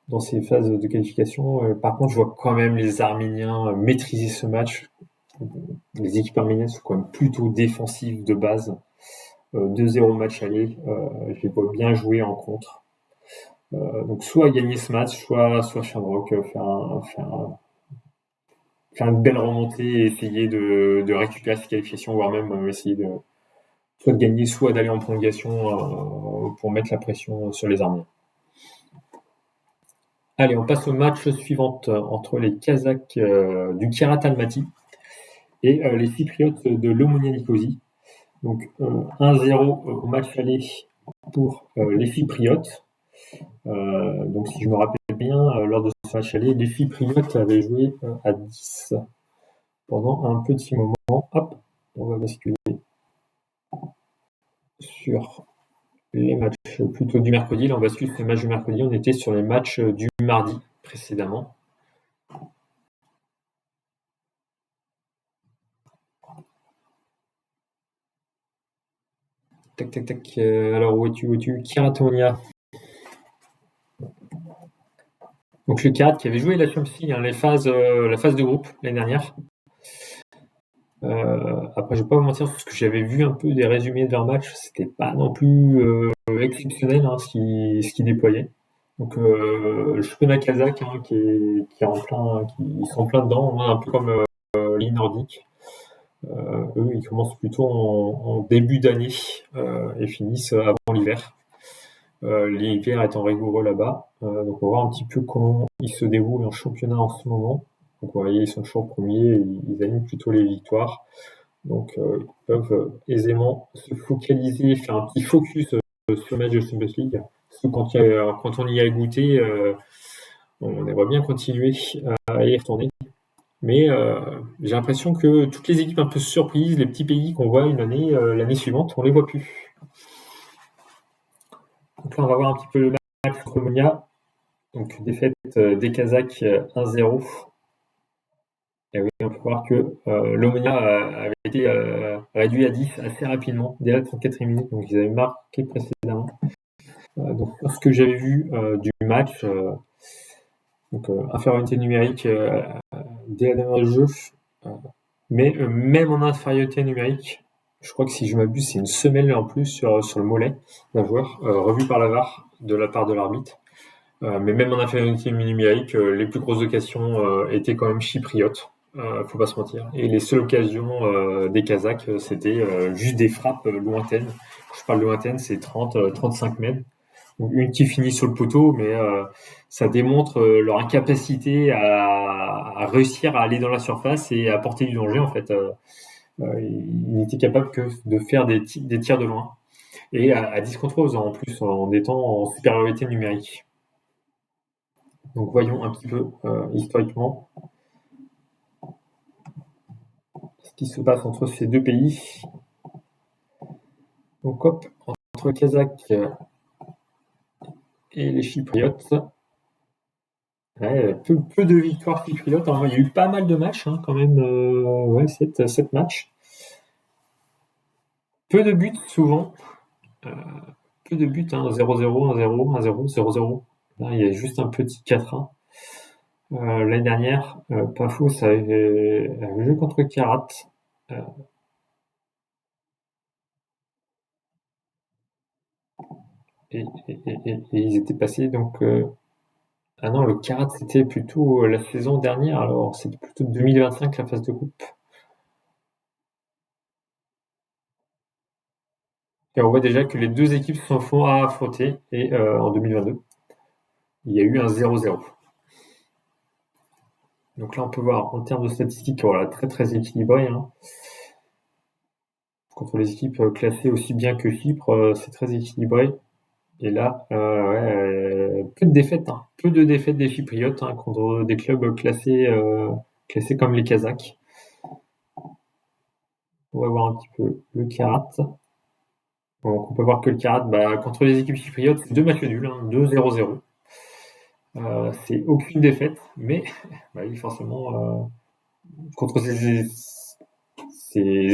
dans ces phases de qualification. Par contre, je vois quand même les Arméniens maîtriser ce match. Les équipes arméniennes sont quand même plutôt défensives de base. 2-0 match aller, je les vois bien jouer en contre. Donc soit gagner ce match, soit Shamrock faire une belle remontée et essayer de récupérer cette qualification, voire même essayer soit de gagner, soit d'aller en prolongation pour mettre la pression sur les Arméniens. Allez, on passe au match suivant entre les Kazakhs du Kirat Almaty et les Cypriotes de l'Omonia Nicosie. Donc 1-0 au match aller pour les Cypriotes. Donc si je me rappelle bien, lors de ce match aller, les Cypriotes avaient joué à 10 pendant un petit moment. Hop, on va basculer sur les matchs plutôt du mercredi. Là, on bascule sur les matchs du mercredi. On était sur les matchs du mardi précédemment. Tac. Alors, où es-tu Kiratonia. Donc, le Kirat qui avait joué la Champions League, hein, la phase de groupe l'année dernière. Après, je vais pas vous mentir, parce que j'avais vu un peu des résumés de leur match, c'était pas non plus exceptionnel hein, ce qu'ils déployaient. Donc, le championnat kazakh hein, qui sont en plein dedans, hein, un peu comme les nordiques. Eux, ils commencent plutôt en début d'année et finissent avant l'hiver. L'hiver étant rigoureux là-bas. Donc, on va voir un petit peu comment ils se déroulent en championnat en ce moment. Donc, vous voyez, ils sont toujours premiers, ils alignent plutôt les victoires. Donc, ils peuvent aisément se focaliser, faire un petit focus sur le match de Champions League. Surtout quand on y a goûté, on aimerait bien continuer à y retourner. Mais j'ai l'impression que toutes les équipes un peu surprises, les petits pays qu'on voit une année, l'année suivante, on les voit plus. Donc là, on va voir un petit peu le match contre Monia. Donc défaite des Kazakhs 1-0. Et oui, on peut voir que l'Omonia avait été réduit à 10 assez rapidement, dès la 34e minute, donc ils avaient marqué précédemment. Donc ce que j'avais vu du match, donc infériorité numérique dès la dernière jeu, mais même en infériorité numérique, je crois que si je m'abuse, c'est une semelle en plus sur le mollet d'un joueur, revu par la VAR de la part de l'arbitre. Mais même en infériorité numérique, les plus grosses occasions étaient quand même chypriotes. Faut pas se mentir. Et les seules occasions des Kazakhs, c'était juste des frappes lointaines. Quand je parle lointaines, c'est 30-35 mètres. une qui finit sur le poteau, mais ça démontre leur incapacité à réussir à aller dans la surface et à porter du danger en fait. Il n'était capable que de faire des tirs de loin et à 10 contre 11 en plus en étant en supériorité numérique. Donc voyons un petit peu historiquement ce qui se passe entre ces deux pays. Donc hop, entre les Kazakhs et les Chypriotes. Ouais, peu de victoires chypriotes. Il y a eu pas mal de matchs quand même. Ouais, 7 matchs. Peu de buts souvent. Peu de buts, 0-0, 1-0, 1-0, 0-0. Là, il y a juste un petit 4-1. L'année dernière, Pafos avait joué contre Karat. Et ils étaient passés donc. Ah non, le Karat c'était plutôt la saison dernière, alors c'était plutôt 2025 la phase de groupe. Et on voit déjà que les deux équipes se font affronter et en 2022, il y a eu un 0-0. Donc là, on peut voir en termes de statistiques, voilà, très très équilibré. Contre les équipes classées aussi bien que Chypre, c'est très équilibré. Et là, peu de défaites, peu de défaites des Chypriotes contre des clubs classés comme les Kazakhs. On va voir un petit peu le Karat. Donc on peut voir que le Karat, contre les équipes chypriotes, c'est 2 matchs nuls, 2-0-0. C'est aucune défaite, mais oui, forcément, contre ces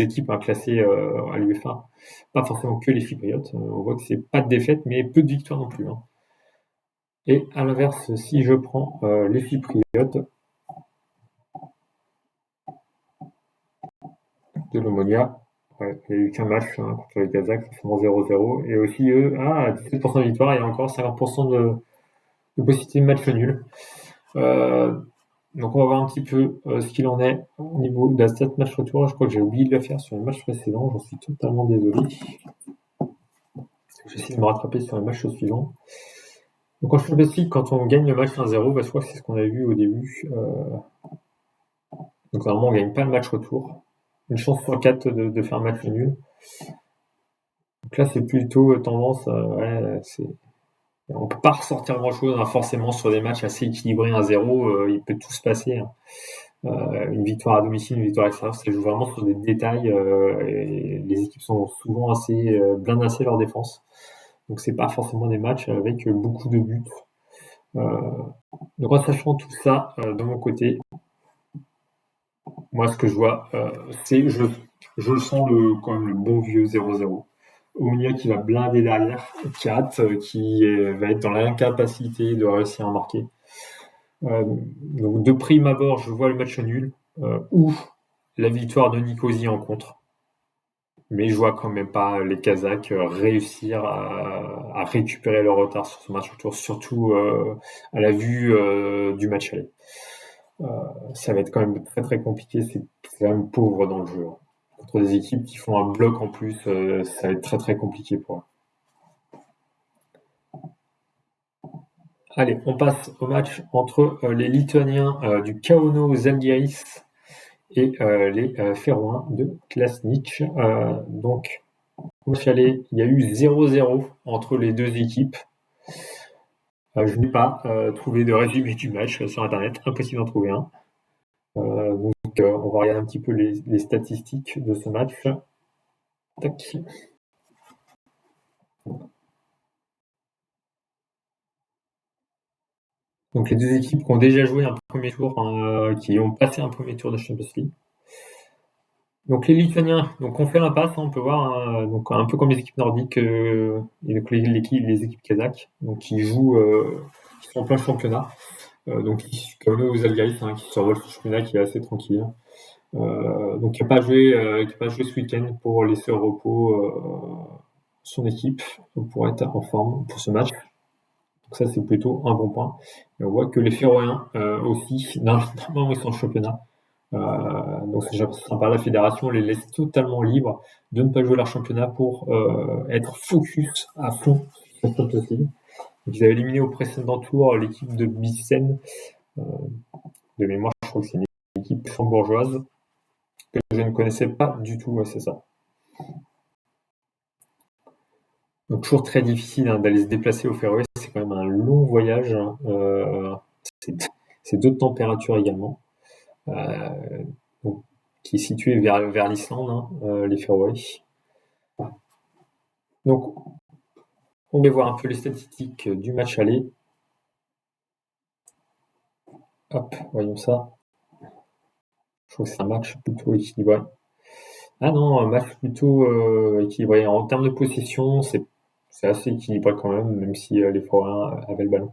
équipes classées à l'UEFA, pas forcément que les Chypriotes. On voit que c'est pas de défaite, mais peu de victoires non plus. Et à l'inverse, si je prends les Chypriotes de l'Omonia, il n'y a eu qu'un match contre les Kazakhs, seulement 0-0. Et aussi, eux, 17% de victoire et encore 50% de possibilité de match nul. Donc on va voir un petit peu ce qu'il en est au niveau de la stat match retour. Je crois que j'ai oublié de le faire sur le match précédent, j'en suis totalement désolé. J'essaie de me rattraper sur les matchs suivants. Donc en Champions League, quand on gagne le match 1-0, je crois que c'est ce qu'on a vu au début. Donc normalement on gagne pas le match retour. Une chance sur 4 de faire un match nul. Donc là c'est plutôt tendance, on peut pas ressortir grand chose forcément sur des matchs assez équilibrés 1-0, il peut tout se passer. Une victoire à domicile, une victoire à l'extérieur, ça joue vraiment sur des détails. Et les équipes sont souvent assez bien assez leur défense. Donc c'est pas forcément des matchs avec beaucoup de buts. Donc en sachant tout ça, de mon côté, moi ce que je vois, c'est je sens quand même le bon vieux 0-0. Omonia qui va blinder derrière, Kat qui va être dans l'incapacité de réussir à marquer. Donc de prime abord, je vois le match nul ou la victoire de Nicosie en contre. Mais je vois quand même pas les Kazakhs réussir à récupérer leur retard sur ce match retour, surtout à la vue du match aller. Ça va être quand même très très compliqué, c'est quand même pauvre dans le jeu. Contre des équipes qui font un bloc en plus, ça va être très très compliqué pour eux. Allez, on passe au match entre les Lituaniens du Kauno Žalgiris et les Féroins de Klasnic. Donc, au match aller, il y a eu 0-0 entre les deux équipes. Je n'ai pas trouvé de résumé du match sur internet, impossible d'en trouver un. Donc, on va regarder un petit peu les statistiques de ce match. Tac. Donc les deux équipes qui ont déjà joué un premier tour, qui ont passé un premier tour de Champions League. Donc les Lituaniens ont fait l'impasse, on peut voir, donc un peu comme les équipes nordiques et donc les équipes kazakhs, donc qui jouent, qui sont en plein championnat. Donc comme aux Žalgiris, qui survole ce championnat qui est assez tranquille. Donc qui n'a pas joué ce week-end pour laisser au repos son équipe pour être en forme pour ce match. Donc ça c'est plutôt un bon point. Et on voit que les Féroïens aussi, normalement ils sont en championnat. Donc c'est sympa, la fédération les laisse totalement libres de ne pas jouer leur championnat pour être focus à fond sur cette Champions League. Ils avaient éliminé au précédent tour l'équipe de Bissen. De mémoire, je crois que c'est une équipe luxembourgeoise que je ne connaissais pas du tout, ouais, c'est ça. Donc toujours très difficile d'aller se déplacer au Féroé, c'est quand même un long voyage. C'est d'autres températures également. Donc, qui est situé vers l'Islande, les Féroé. Donc on va voir un peu les statistiques du match aller. Hop, voyons ça. Je trouve que c'est un match plutôt équilibré. Ah non, un match plutôt équilibré. En termes de possession, c'est assez équilibré quand même si les Forains avaient le ballon.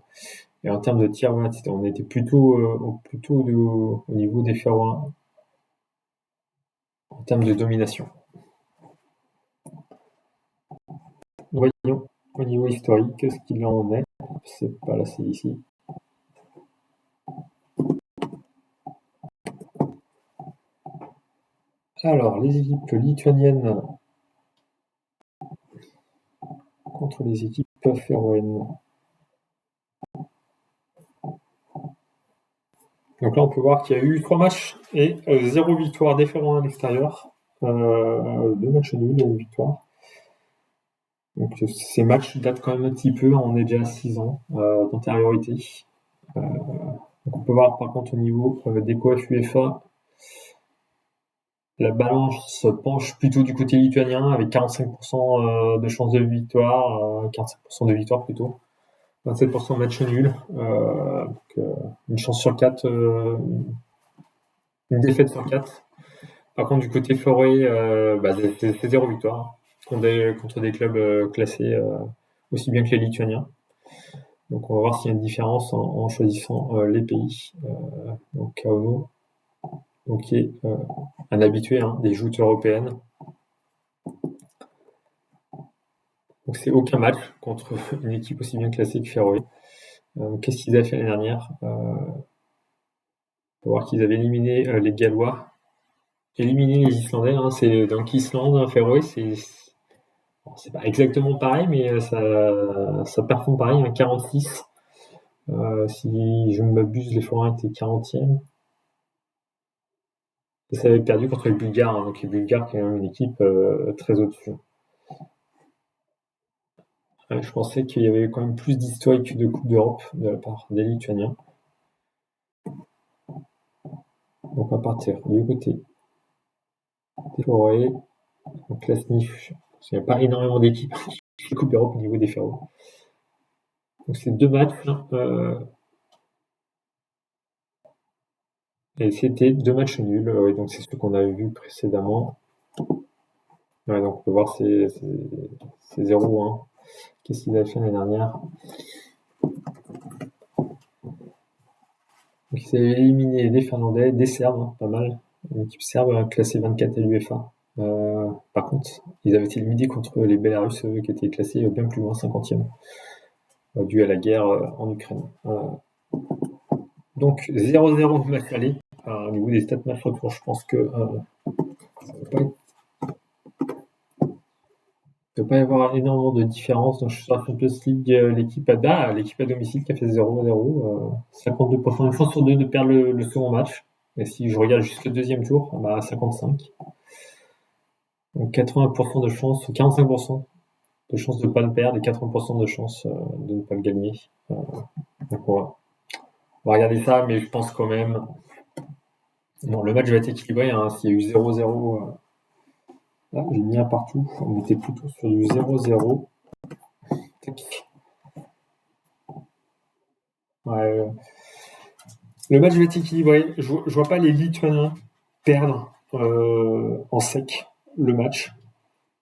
Et en termes de tir, on était plutôt au niveau des Forains en termes de domination. Voyons au niveau historique ce qu'il en est. C'est pas là, c'est ici. Alors, les équipes lituaniennes contre les équipes féroïennes. Donc là, on peut voir qu'il y a eu 3 matchs et 0 victoire des Féroïens à l'extérieur. 2 matchs nuls et une victoire. Donc ces matchs datent quand même un petit peu, on est déjà à 6 ans d'antériorité. Donc on peut voir par contre au niveau des coefs UEFA, la balance se penche plutôt du côté lituanien avec 45% de chance de victoire, 45% de victoire plutôt, 27% de match nul, une chance sur 4, une défaite sur 4. Par contre du côté Forêt, c'est 0 victoire contre des clubs classés aussi bien que les Lituaniens. Donc on va voir s'il y a une différence en choisissant les pays. Donc Kauno, donc qui est un habitué des joutes européennes. Donc c'est aucun match contre une équipe aussi bien classée que Féroé. Qu'est-ce qu'ils avaient fait l'année dernière? On peut voir qu'ils avaient éliminé les Gallois, éliminé les Islandais. C'est donc Islande, Féroé, c'est pas exactement pareil, mais ça performe pareil, 46. Si je ne m'abuse, les Forains étaient 40e. Et ça avait perdu contre les Bulgares, donc les Bulgares qui est une équipe très au-dessus. Je pensais qu'il y avait quand même plus d'historique de Coupe d'Europe de la part des Lituaniens. Donc on va partir du côté des Forêts. Donc la SNIF, il n'y a pas énormément d'équipes qui Coupe d'Europe au niveau des Féroés. Donc c'est 2 matchs. Et c'était 2 matchs nuls. Donc c'est ce qu'on avait vu précédemment. Donc on peut voir c'est 0-1. Qu'est-ce qu'ils avaient fait l'année dernière? Donc ils avaient éliminé des Finlandais, des Serbes, pas mal. Une équipe serbe classée 24 à l'UEFA. Par contre, ils avaient été éliminés contre les Bélarusses qui étaient classés bien plus loin, 50e, dû à la guerre en Ukraine. Donc 0-0 match aller. Au niveau des stats match retour, je pense que ça ne peut pas y avoir énormément de différence. Donc, je suis sur la Champions League, l'équipe à domicile qui a fait 0-0, 52% de chance sur 2 de perdre le second match. Et si je regarde juste le deuxième tour, 55. Donc 80% de chance, 45% de chance de ne pas le perdre et 80% de chance de ne pas le gagner. Donc on va regarder ça, mais je pense quand même. Bon, le match va être équilibré. S'il y a eu 0-0, là, j'ai mis un partout. On était plutôt sur du 0-0. Ouais, le match va être équilibré. Je vois pas les Lituaniens perdre en sec le match.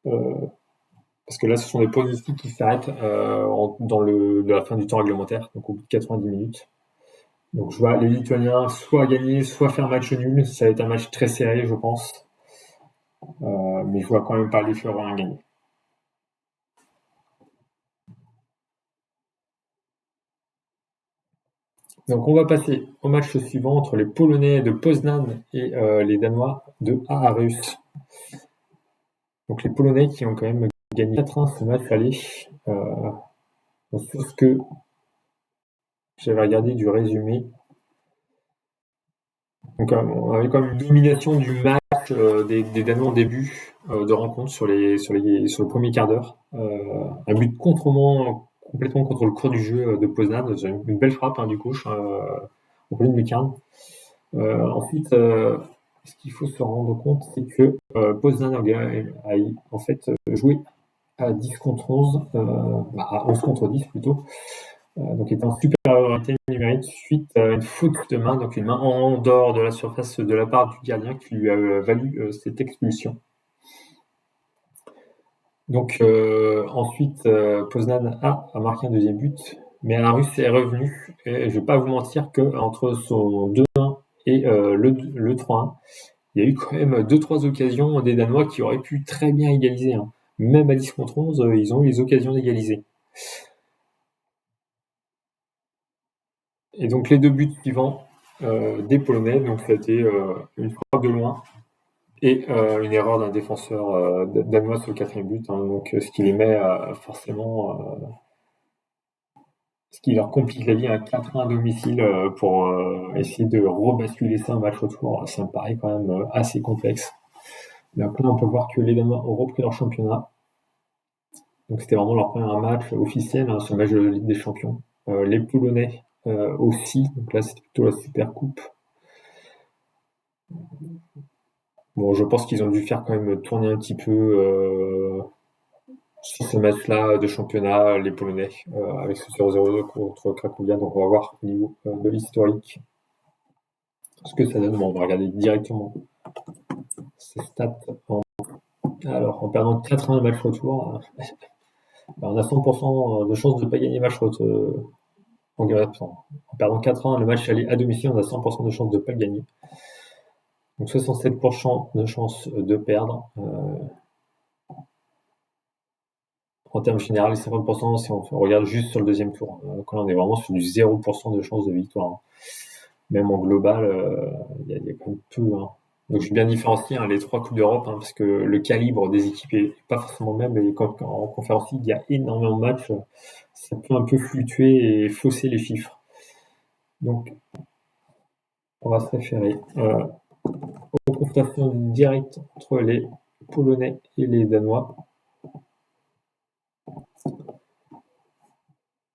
Parce que là, ce sont des pronostics qui s'arrêtent de la fin du temps réglementaire, donc au bout de 90 minutes. Donc je vois les Lituaniens soit gagner, soit faire match nul. Ça va être un match très serré, je pense. Mais je vois quand même pas les Féroïens gagner. Donc on va passer au match suivant entre les Polonais de Poznan et les Danois de Aarhus. Donc les Polonais qui ont quand même gagné 4-1 ce match aller. Sur ce que j'avais regardé du résumé, donc on avait quand même une domination du match des Danois en début de rencontre sur le premier quart d'heure. Un but complètement contre le cours du jeu de Poznan, une belle frappe du gauche au pleine lucarne. Ensuite, ce qu'il faut se rendre compte, c'est que Poznan a en fait joué à 10 contre 11, à 11 contre 10 plutôt, donc il était en supériorité numérique suite à une faute de main, donc une main en dehors de la surface de la part du gardien qui lui a valu cette expulsion. Donc ensuite, Poznan a marqué un deuxième but, mais la Russe est revenue, et je ne vais pas vous mentir qu'entre son 2-1 et le 3-1, il y a eu quand même 2-3 occasions des Danois qui auraient pu très bien égaliser. Même à 10 contre 11, ils ont eu les occasions d'égaliser. Et donc les deux buts suivants des Polonais, donc ça a été une frappe de loin et une erreur d'un défenseur danois sur le quatrième but, donc ce qui les met forcément, ce qui leur complique la vie, un 4-1 à domicile pour essayer de rebasculer ça en match retour. Ça me paraît quand même assez complexe. Donc là on peut voir que les Danois ont repris leur championnat. Donc c'était vraiment leur premier match officiel, ce match de la Ligue des Champions. Les Polonais aussi, donc là c'était plutôt la Super Coupe. Bon, je pense qu'ils ont dû faire quand même tourner un petit peu sur ce match-là de championnat, les Polonais, avec ce 0-0 contre Cracovia. Donc on va voir au niveau de l'historique ce que ça donne. Bon, on va regarder directement ces stats. Alors, en perdant 80 matchs retour, on a 100% de chances de ne pas gagner match retour. En perdant 4-1 le match aller à domicile, on a 100% de chances de ne pas le gagner. Donc 67% de chances de perdre. En termes généraux, les 50%, si on regarde juste sur le deuxième tour. Donc là, on est vraiment sur du 0% de chance de victoire. Même en global, il y a quand même peu. Donc je vais bien différencier les 3 Coupes d'Europe, parce que le calibre des équipes n'est pas forcément le même. Et quand en Conférence League, il y a énormément de matchs, ça peut un peu fluctuer et fausser les chiffres. Donc, on va se référer aux confrontations directes entre les Polonais et les Danois.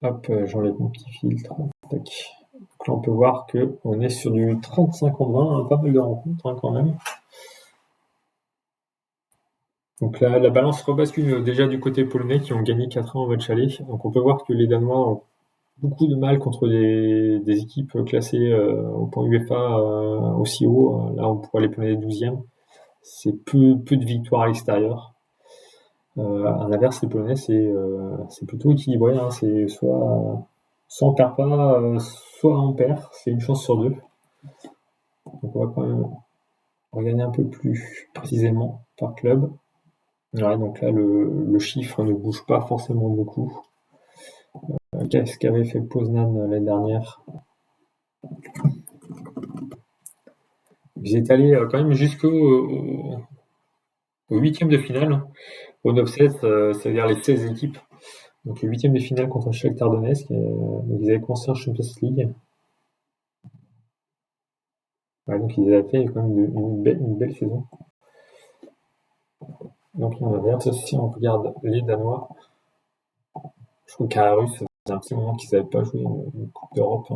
Hop, j'enlève mon petit filtre. Tac. Donc là, on peut voir qu'on est sur du 35-20, pas mal de rencontres quand même. Donc là, la balance rebascule déjà du côté polonais qui ont gagné 4-1 au match aller. Donc on peut voir que les Danois ont beaucoup de mal contre des équipes classées au point UEFA aussi haut. Là, on pourrait les Polonais 12e. C'est peu de victoires à l'extérieur. À l'inverse, les Polonais, c'est plutôt équilibré. C'est soit on perd pas, soit on perd. C'est une chance sur deux. Donc on va quand même regarder un peu plus précisément par club. Ouais, donc là, le chiffre ne bouge pas forcément beaucoup. Qu'est-ce qu'avait fait Poznan l'année dernière? Ils étaient allés quand même jusqu'au 8e de finale, au 9-7, c'est-à-dire les 16 équipes. Donc le 8e de finale contre Shakhtar Donetsk. Donc ils avaient commencé en Champions League. Ouais, donc ils avaient fait quand même une belle saison. Donc là, l'inverse, si on regarde les Danois, je trouve qu'à la Russe, ça faisait un petit moment qu'ils n'avaient pas joué une Coupe d'Europe.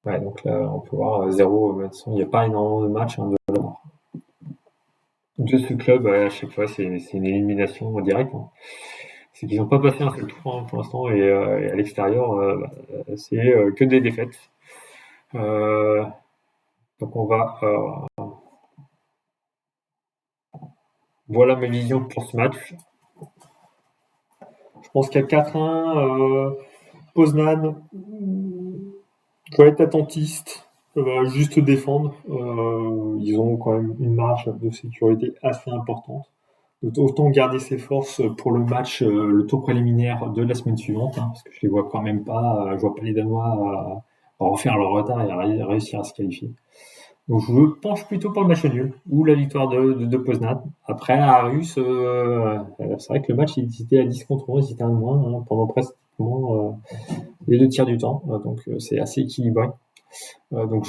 Ouais, donc là, on peut voir 0. Il n'y a pas énormément de matchs de ce club. À chaque fois, c'est une élimination directe. C'est qu'ils n'ont pas passé un seul tour pour l'instant, et à l'extérieur, c'est que des défaites. Donc on va. Voilà mes visions pour ce match. Je pense qu'à 4-1, Poznan doit être attentiste, juste défendre. Ils ont quand même une marge de sécurité assez importante. Donc, autant garder ses forces pour le match, le tour préliminaire de la semaine suivante, parce que je les vois quand même pas. Je vois pas les Danois refaire leur retard et réussir à se qualifier. Donc je penche plutôt pour le match nul ou la victoire de Poznan. Après, à Russe, c'est vrai que le match il était à 10 contre 11, il était un de moins pendant pratiquement les 2 tiers du temps. Donc c'est assez équilibré. Donc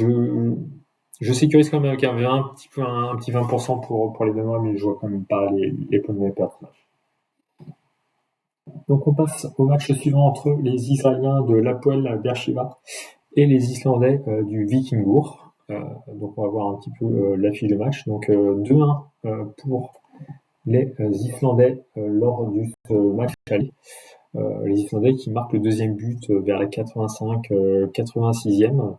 je sécurise quand même avec un petit 20% pour les Danois, mais je vois quand même pas les Polonais perdre ce match. Donc on passe au match suivant entre les Israéliens de l'Hapoel Beersheva et les Islandais du Vikingur. Donc on va voir un petit peu la fiche de match. Donc 2-1 pour les Islandais lors du match aller. Les Islandais qui marquent le deuxième but vers la 85-86e.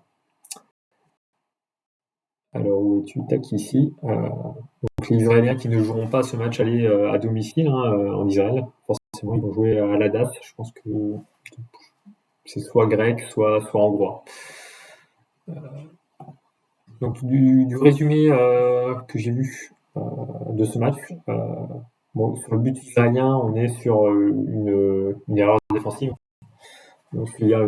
Alors où es-tu? Tac, ici. Donc les Israéliens qui ne joueront pas ce match aller à domicile en Israël. Forcément, ils vont jouer à la date. Je pense que c'est soit grec, soit hongrois. Donc du résumé que j'ai vu de ce match, bon, sur le but israélien, on est sur une erreur défensive. Donc il y a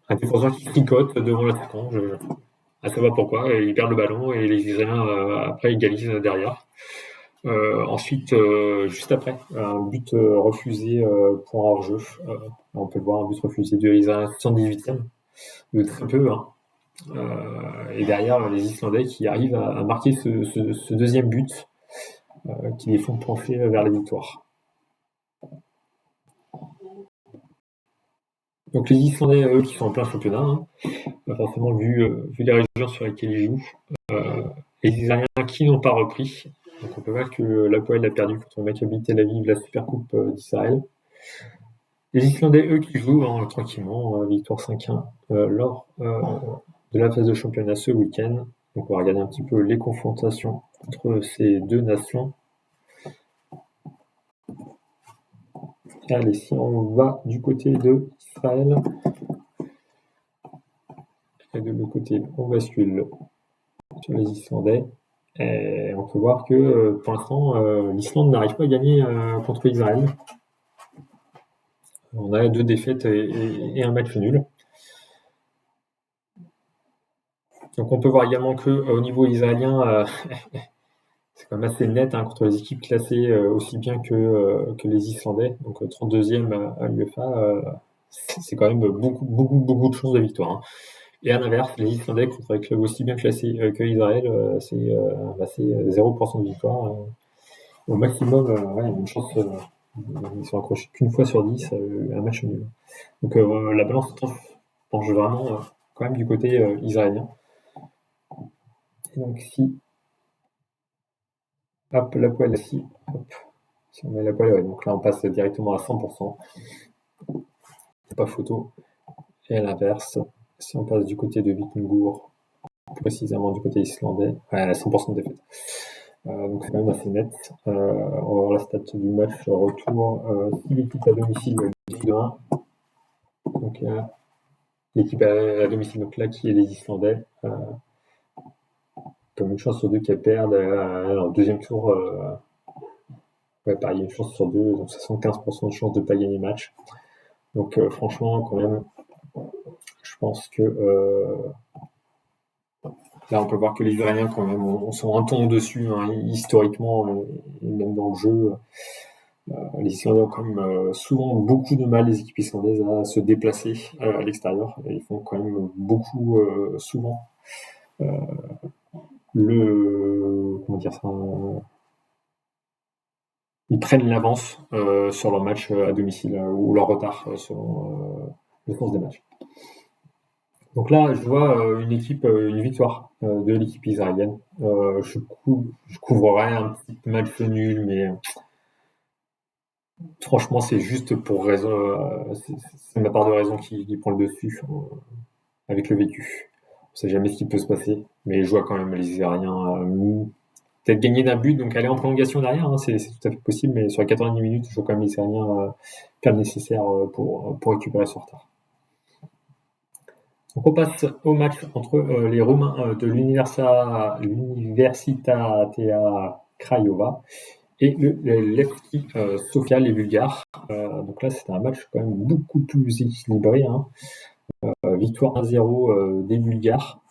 un défenseur qui tricote devant l'attaquant. Je ne sais pas pourquoi, et il perd le ballon et les Israéliens après égalisent derrière. Ensuite, juste après, un but refusé pour un hors-jeu. On peut le voir, un but refusé de l'Israélien 78e, de très peu. Et derrière, les Islandais qui arrivent à marquer ce deuxième but qui les font pencher vers la victoire. Donc les Islandais, eux, qui sont en plein championnat, forcément vu les régions sur lesquelles ils jouent, les Israéliens qui n'ont pas repris. Donc on peut voir que l'Hapoel a perdu contre Maccabi Tel Aviv la Supercoupe d'Israël. Les Islandais, eux, qui jouent tranquillement, victoire 5-1 lors de la phase de championnat ce week-end. Donc on va regarder un petit peu les confrontations entre ces deux nations. Allez, si on va du côté de Israël, et de l'autre côté, on bascule sur les Islandais. Et on peut voir que pour l'instant, l'Islande n'arrive pas à gagner contre Israël. On a 2 défaites et un match nul. Donc on peut voir également que au niveau israélien, c'est quand même assez net contre les équipes classées aussi bien que les Islandais. Donc 32e à l'UEFA, c'est quand même beaucoup de chances de victoire. Et à l'inverse, les Islandais contre des clubs aussi bien classés que Israël, c'est 0% de victoire. Au maximum, une chance, ils sont accrochés qu'une fois sur 10 un match nul. Donc la balance penche vraiment quand même du côté israélien. Et donc si hop, la poêle ici, hop, si on met la poêle, donc là on passe directement à 100%. C'est pas photo. Et à l'inverse, si on passe du côté de Vikingur, précisément du côté islandais, à 100% de défaite. Donc c'est quand même assez net. On va voir la stat du match retour. Si l'équipe à domicile 2-1, donc l'équipe à domicile, donc là qui est les Islandais, comme une chance sur deux qu'elles perdent. Alors deuxième tour, pareil, une chance sur deux, donc 75% de chance de ne pas gagner le match. Donc franchement, quand même, je pense que là, on peut voir que les Israéliens, quand même, on sont un ton au-dessus, historiquement, et même dans le jeu. Les Islandais ont quand même souvent beaucoup de mal, les équipes islandaises, à se déplacer à l'extérieur. Et ils font quand même beaucoup, souvent, comment dire ça, ils prennent l'avance sur leur match à domicile ou leur retard selon le sens des matchs. Donc là, je vois une victoire de l'équipe israélienne. Je couvrerai un petit match nul, mais franchement, c'est juste pour raison. C'est ma part de raison qui prend le dessus avec le vécu. On sait jamais ce qui peut se passer, mais je vois quand même les Israéliens peut-être gagner d'un but, donc aller en prolongation derrière, c'est tout à fait possible, mais sur les 90 minutes, je vois quand même les Israéliens faire le nécessaire pour récupérer ce retard. Donc on passe au match entre les Romains de l'Universitatea Craiova et le Levski Sofia, les Bulgares. Donc là, c'était un match quand même beaucoup plus équilibré. Victoire 1-0 des Bulgares.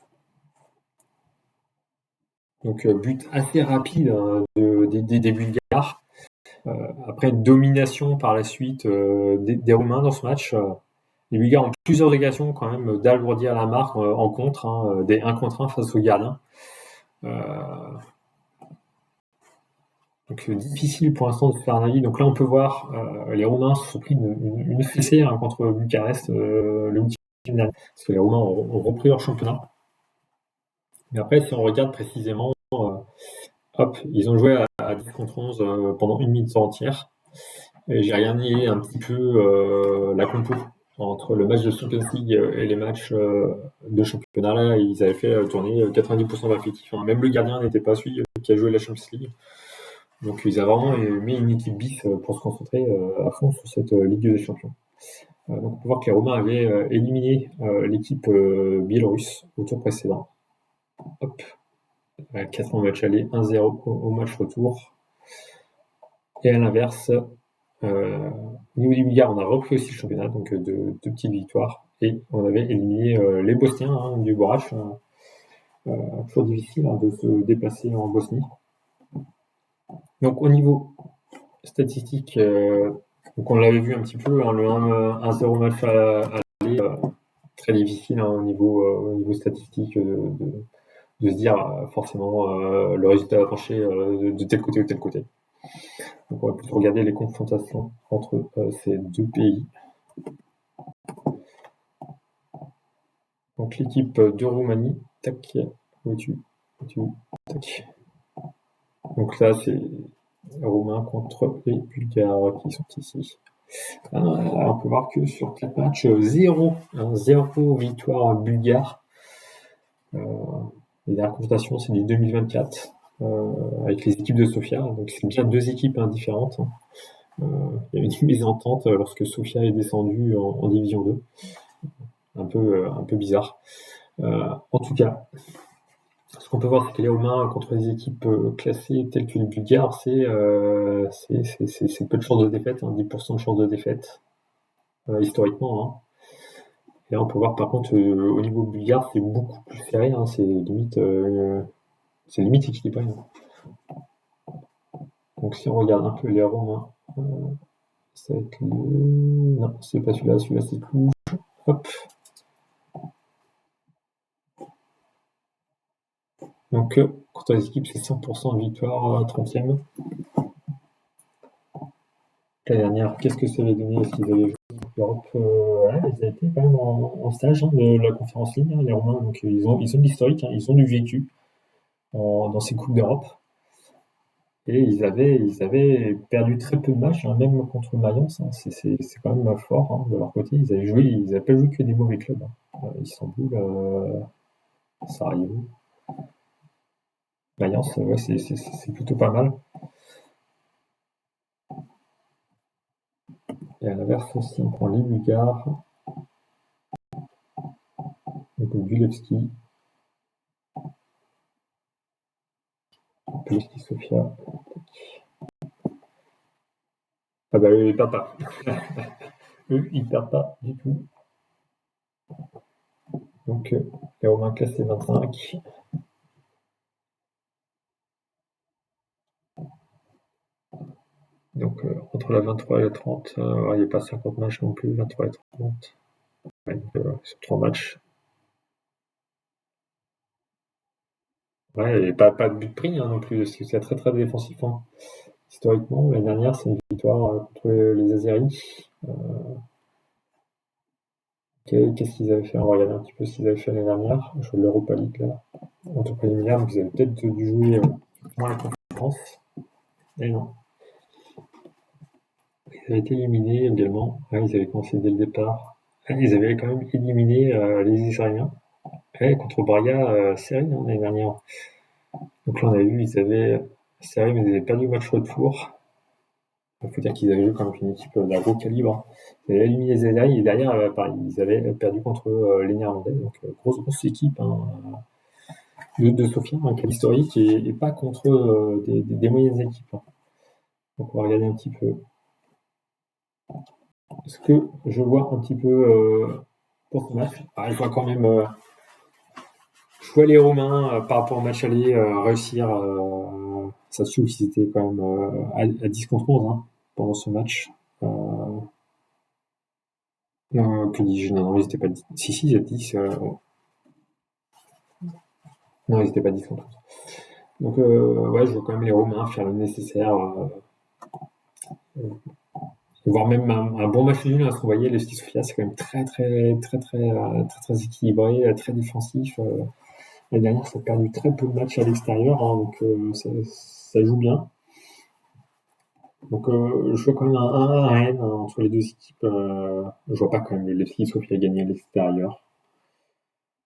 Donc but assez rapide des Bulgares. Après domination par la suite des Roumains dans ce match. Les Bulgares ont plusieurs occasions quand même d'alourdir la marque en contre, des 1 contre 1 face aux gardiens. Donc difficile pour l'instant de faire un avis. Donc là on peut voir les Roumains se sont pris une fessée contre Bucarest le week-end dernier, parce que les Roumains ont repris leur championnat. Mais après si on regarde précisément, ils ont joué à 10 contre 11 pendant une minute entière. Et j'ai regardé un petit peu la compo entre le match de Champions League et les matchs de championnat. Là, ils avaient fait tourner 90% d'effectifs. Enfin, même le gardien n'était pas celui qui a joué la Champions League. Donc ils avaient vraiment mis une équipe bis pour se concentrer à fond sur cette Ligue des Champions. Donc on peut voir que les Romains avaient éliminé l'équipe biélorusse au tour précédent. Hop. 4 matchs aller, 1-0 au match retour. Et à l'inverse, au niveau des Bulgares, on a repris aussi le championnat, donc deux petites victoires. Et on avait éliminé les Bosniens du Borac. Toujours difficile de se déplacer en Bosnie. Donc au niveau statistique, donc on l'avait vu un petit peu, le 1-0 match à l'aller, très difficile au niveau statistique de se dire forcément le résultat va pencher de tel côté ou tel côté. Donc on va plutôt regarder les confrontations entre ces deux pays. Donc l'équipe de Roumanie, tac, où es-tu, tac. Donc là c'est les Roumains contre les Bulgares qui sont ici. On peut voir que sur 4 matchs, 0 victoire bulgare. Les dernières confrontations, c'est du 2024 avec les équipes de Sofia. Donc c'est bien deux équipes différentes. Il y a eu une mésentente lorsque Sofia est descendue en Division 2. Un peu bizarre. En tout cas, ce qu'on peut voir, c'est que les Roumains contre les équipes classées telles que les Bulgares, c'est peu de chances de défaite, 10% de chances de défaite historiquement. Et là, on peut voir par contre au niveau bulgare, c'est beaucoup plus serré, c'est limite équilibré. Donc si on regarde un peu les Romains, ça va être non, c'est pas celui-là c'est Cluj. Hop. Donc contre les équipes, c'est 100% de victoire 30e. L'année dernière, qu'est-ce que ça avait donné? Est-ce qu'ils avaient joué l'Europe ils avaient été quand même en stage de la conférence Ligue, les Romains. Donc ils ont de l'historique, ils ont du vécu dans ces Coupes d'Europe. Et ils avaient perdu très peu de matchs, même contre Mayence. C'est quand même fort de leur côté. Ils n'avaient pas joué que des mauvais clubs. Istanbul, Sarajevo, Mayence, ouais, c'est plutôt pas mal. Et à l'inverse aussi, on prend les Bulgares. Donc Gulevski. Gulevski Sofia. Ah bah eux, ils perdent pas. Eux, ils perdent pas du tout. Donc les Romains classés 25. Donc entre la 23 et la 30, il n'y a pas 50 matchs non plus, 23 et 30. Ouais, sur 3 matchs. Ouais, et pas de but pris non plus, parce que c'est très très défensif. Historiquement, l'année dernière, c'est une victoire contre les Azeris. Qu'est-ce qu'ils avaient fait? On va regarder un petit peu ce qu'ils avaient fait l'année dernière. Je vois l'Europa League là. En tout préliminaire, donc ils avaient peut-être dû jouer moins la conférence. Et non. Ils avaient été éliminés également. Ils avaient commencé dès le départ. Ils avaient quand même éliminé les Israéliens. Contre Braga, serré l'année dernière. Donc là, on a vu, ils avaient serré, mais ils avaient perdu le match retour. Il faut dire qu'ils avaient joué comme une équipe d'un gros calibre. Ils avaient éliminé les Azeris et derrière, pareil, ils avaient perdu contre les Néerlandais. Donc, grosse équipe de Sofia, qui est historique et pas contre des moyennes équipes. Donc, on va regarder un petit peu. Ce que je vois un petit peu pour ce match. Je vois quand même. Je vois les Romains, par rapport au match aller, réussir. Ça se trouve qu'ils étaient quand même à 10 contre 11 hein, pendant ce match. Non, que dis-je? Non, ils étaient pas 10. Si, ils étaient 10. Non, ils étaient pas 10 contre 11. Donc, ouais, je vois quand même les Romains faire le nécessaire. Voire même un bon match nul, hein, parce qu'on voyait le Ski Sofia, c'est quand même très équilibré, très défensif. L'année dernière, ça a perdu très peu de matchs à l'extérieur, hein, donc ça joue bien. Donc je vois quand même un 1 à Rennes hein, entre les deux équipes. Je vois pas quand même le Ski Sofia gagner à l'extérieur.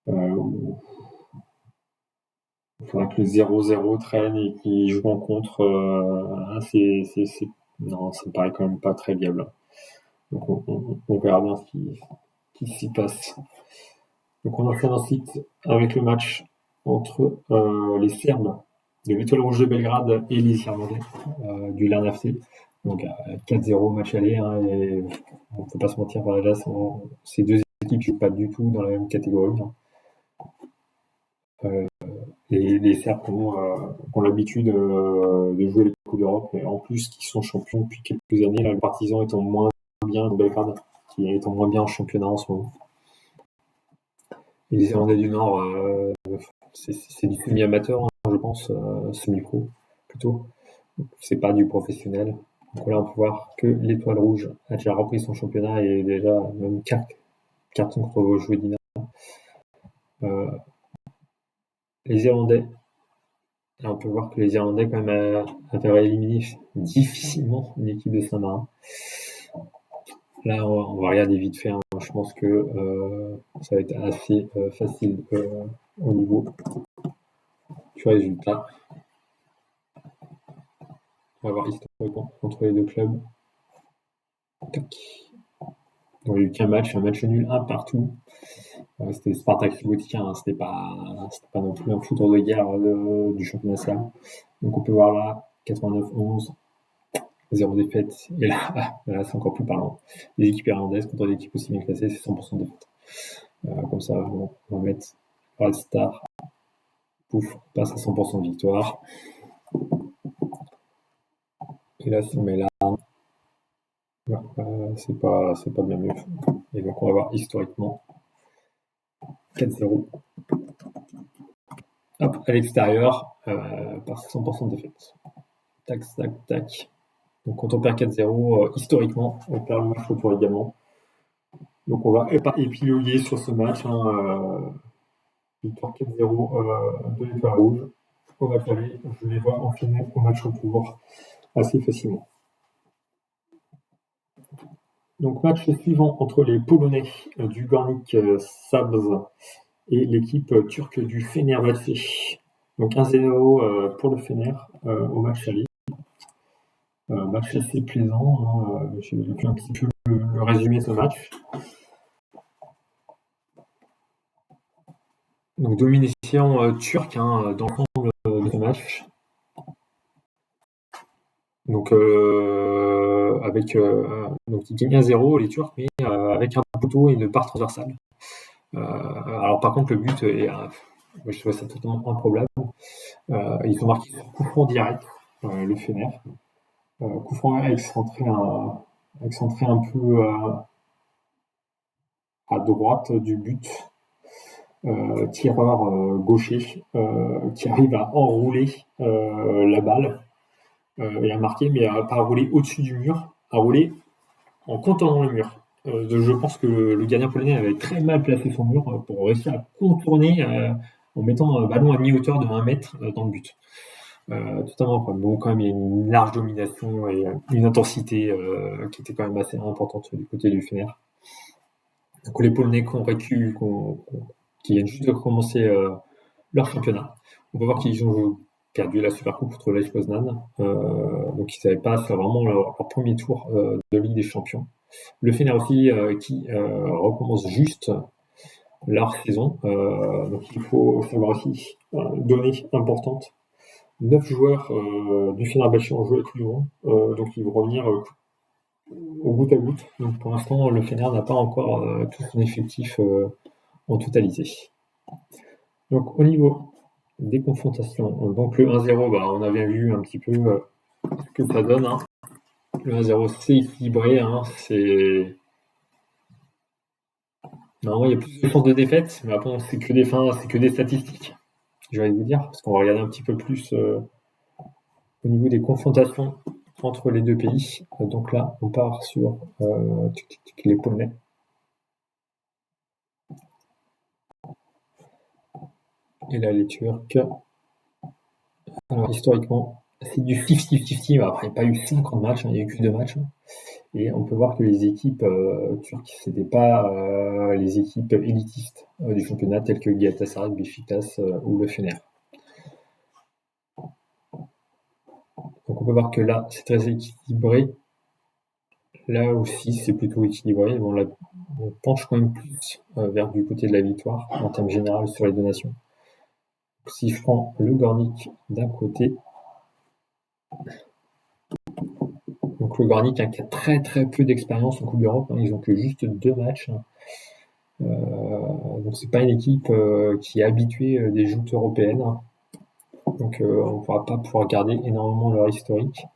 Il faudra que le 0-0 traîne et qu'ils jouent en contre. Non, ça me paraît quand même pas très viable. Donc on verra bien ce qui s'y passe. Donc on enchaîne ensuite avec le match entre les Serbes de l'Étoile Rouge de Belgrade et les Irlandais du Larn FC. Donc 4-0 match aller, hein, et on ne peut pas se mentir, là, ces deux équipes ne jouent pas du tout dans la même catégorie. Hein. Les Serbes ont l'habitude de jouer les Coupes d'Europe, et en plus qui sont champions depuis quelques années, là, le Partizan étant moins bien de Belgrade, qui est moins bien en championnat en ce moment. Et les Irlandais du Nord, c'est du semi-amateur, hein, je pense, semi-pro plutôt. C'est pas du professionnel. Donc là, on peut voir que l'Étoile Rouge a déjà repris son championnat et déjà même 4 cartons contre Vojvodina. Les Irlandais, là, on peut voir que les Irlandais quand même avaient éliminé difficilement une équipe de Saint-Marin. Là, on va regarder vite fait. Hein. Je pense que ça va être assez facile au niveau du résultat. On va voir historiquement entre les deux clubs. Tac. Donc, il n'y a eu qu'un match, un match nul, un partout. C'était Spartak Subotica, hein, c'était pas non plus un foudre de guerre du championnat serbe. Donc on peut voir là, 89-11, 0 défaite. Et là, c'est encore plus parlant. Les équipes irlandaises contre des équipes aussi bien classées, c'est 100% de défaite. Comme ça, on va mettre Red Star. Pouf, on passe à 100% de victoire. Et là, si on met là, c'est pas bien mieux. Et donc on va voir historiquement 4-0. Hop, à l'extérieur, par 100% de défaite. Tac, tac, tac. Donc quand on perd 4-0, historiquement, on perd le match retour également. Donc on va épiloguer sur ce match. Hein, victoire 4-0 de l'Étoile Rouge. Au match aller, je les vois enchaîner au match retour assez facilement. Donc match suivant entre les Polonais du Gornik Sabz et l'équipe turque du Fenerbahçe. Donc 1-0 pour le Fener au match aller. Match assez plaisant. Hein, j'ai vu un petit peu le résumé de ce match. Donc domination turque hein, dans l'ensemble de ce match. Donc donc ils gagnent 1-0 les Turcs, mais avec un poteau et une barre transversale. Alors par contre le but est, je trouve ça totalement improbable. Ils ont marqué sur coup franc direct, le Fener. Coup franc excentré un peu à droite du but. Tireur gaucher qui arrive à enrouler la balle et à marquer, mais à pas rouler au-dessus du mur, à rouler en contournant le mur. Je pense que le gardien polonais avait très mal placé son mur pour réussir à contourner en mettant un ballon à mi-hauteur de 1 mètre dans le but. Totalement incroyable. Bon, quand même, il y a une large domination et une intensité qui était quand même assez importante du côté du Fener. Donc les Polonais qui viennent juste de commencer leur championnat. On peut voir qu'ils ont perdu la Supercoupe contre l'Lech Poznan. Donc ils n'avaient pas fait vraiment leur premier tour de Ligue des Champions. Le Fener aussi qui recommence juste leur saison. Donc il faut savoir aussi donnée importante. 9 joueurs du Fenerbahçe ont joué avec Lyon. Donc ils vont revenir au goutte à goutte. Donc pour l'instant, le Fener n'a pas encore tout son effectif en totalité. Donc au niveau des confrontations, donc le 1-0, on avait vu un petit peu ce que ça donne. Hein. Le 1-0, c'est équilibré. Hein. Normalement, il y a plus de chances de défaite, mais après, c'est que des statistiques, j'ai envie de vous dire, parce qu'on va regarder un petit peu plus au niveau des confrontations entre les deux pays. Donc là, on part sur les Polonais. Et là, les Turcs. Alors, historiquement, c'est du 50-50. Après, il n'y a pas eu 50 matchs, il n'y a eu que 2 matchs. Et on peut voir que les équipes turques, c'était pas les équipes élitistes du championnat, telles que Galatasaray, Beşiktaş ou le Fener. Donc on peut voir que là, c'est très équilibré. Là aussi, c'est plutôt équilibré. Bon, là, on penche quand même plus vers du côté de la victoire en termes généraux sur les deux nations. Si je prends le Gornik d'un côté, donc le Gornik qui a très très peu d'expérience en Coupe d'Europe, hein, ils ont que juste 2 matchs. Donc c'est pas une équipe qui est habituée des joutes européennes. Hein. Donc on ne pourra pas pouvoir garder énormément leur historique.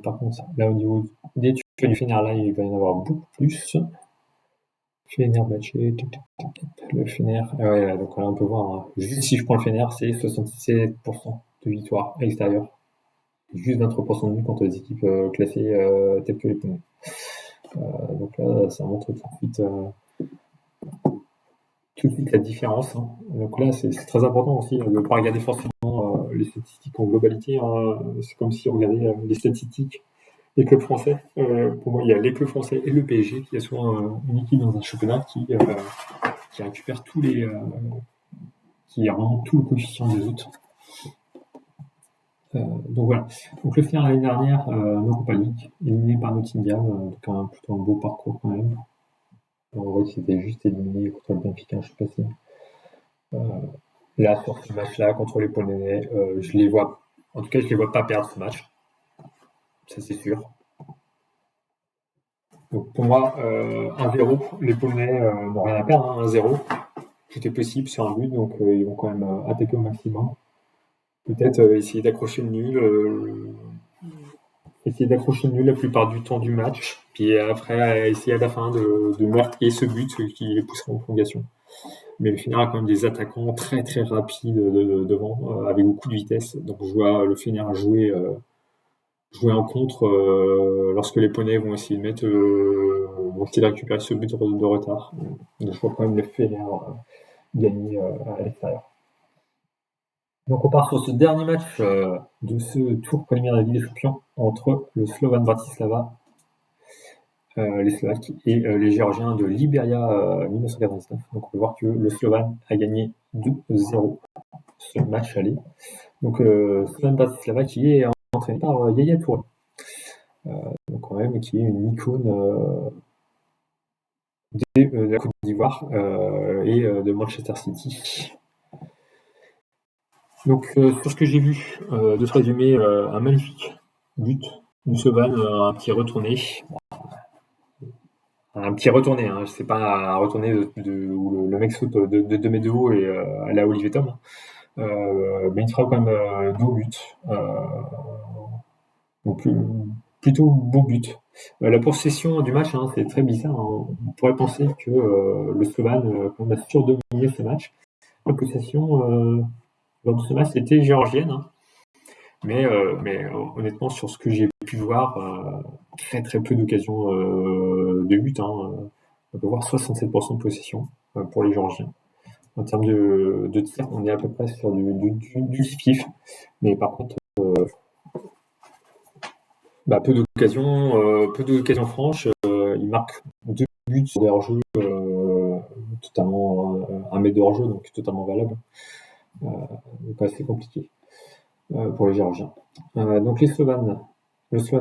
Par contre, là au niveau des Turcs du Fener, là il va y en avoir beaucoup plus. Fenerbahçe, le Fener, ouais, donc là on peut voir, hein, juste si je prends le Fener, c'est 67% de victoire à l'extérieur. Juste 23% de nuls contre les équipes classées telles que les Polonais. Donc là, ça montre tout de suite la différence. Hein. Donc là, c'est très important aussi de ne pas regarder forcément les statistiques en globalité. Hein. C'est comme si on regardait les statistiques des clubs français. Pour moi, il y a les clubs français et le PSG qui a souvent une équipe dans un championnat qui récupère qui remonte tout le coefficient des autres. Donc voilà. Donc le Fener l'année dernière, Europa League, éliminé par Nottingham, donc plutôt un beau parcours quand même. En vrai, c'était juste éliminé contre le Benfica, je sais pas si. Là, sur ce match-là, contre les Polonais, je les vois pas perdre ce match. Ça, c'est sûr. Donc pour moi, 1-0, les Polonais n'ont rien à perdre, hein, 1-0. Tout est possible sur un but, donc ils vont quand même attaquer au maximum. Peut-être essayer d'accrocher le nul. Essayer d'accrocher le nul la plupart du temps du match, puis après essayer à la fin de marquer ce but qui les poussera en prolongation. Mais le Fener a quand même des attaquants très très rapides devant, avec beaucoup de vitesse. Donc je vois le Fener jouer en contre lorsque les Polonais vont essayer de récupérer ce but de retard. Donc je vois quand même le Fener gagner à l'extérieur. Donc on part sur ce dernier match de ce tour préliminaire de la Ligue des Champions entre le Slovan Bratislava, les Slovaques et les Géorgiens de Liberia 1999. Donc on peut voir que le Slovan a gagné 2-0 ce match aller. Donc Slovan Bratislava qui est entraîné par Yaya Touré. Donc quand même qui est une icône de la Côte d'Ivoire et de Manchester City. Donc sur ce que j'ai vu, de ce résumé, un magnifique but du Slovan, un petit retourné. Un petit retourné, hein, c'est pas un retourné où le mec saute de 2 mètres de haut et à la Olivier Tom. Mais il fera quand même 2 buts. Donc plutôt beau but. La possession du match, hein, c'est très bizarre. Hein. On pourrait penser que le Slovan quand même a surdominé ce match. La possession lors de ce match était géorgienne. Hein. Mais honnêtement, sur ce que j'ai pu voir, très très peu d'occasions de but. Hein. On peut voir 67% de possession pour les Géorgiens. En termes de tir, on est à peu près sur du skiff. Mais par contre, peu d'occasions franches. Il marque 2 buts sur des hors-jeu, totalement un mètre de hors-jeu, donc totalement valable. Donc assez compliqué pour les Géorgiens. Donc le Slovan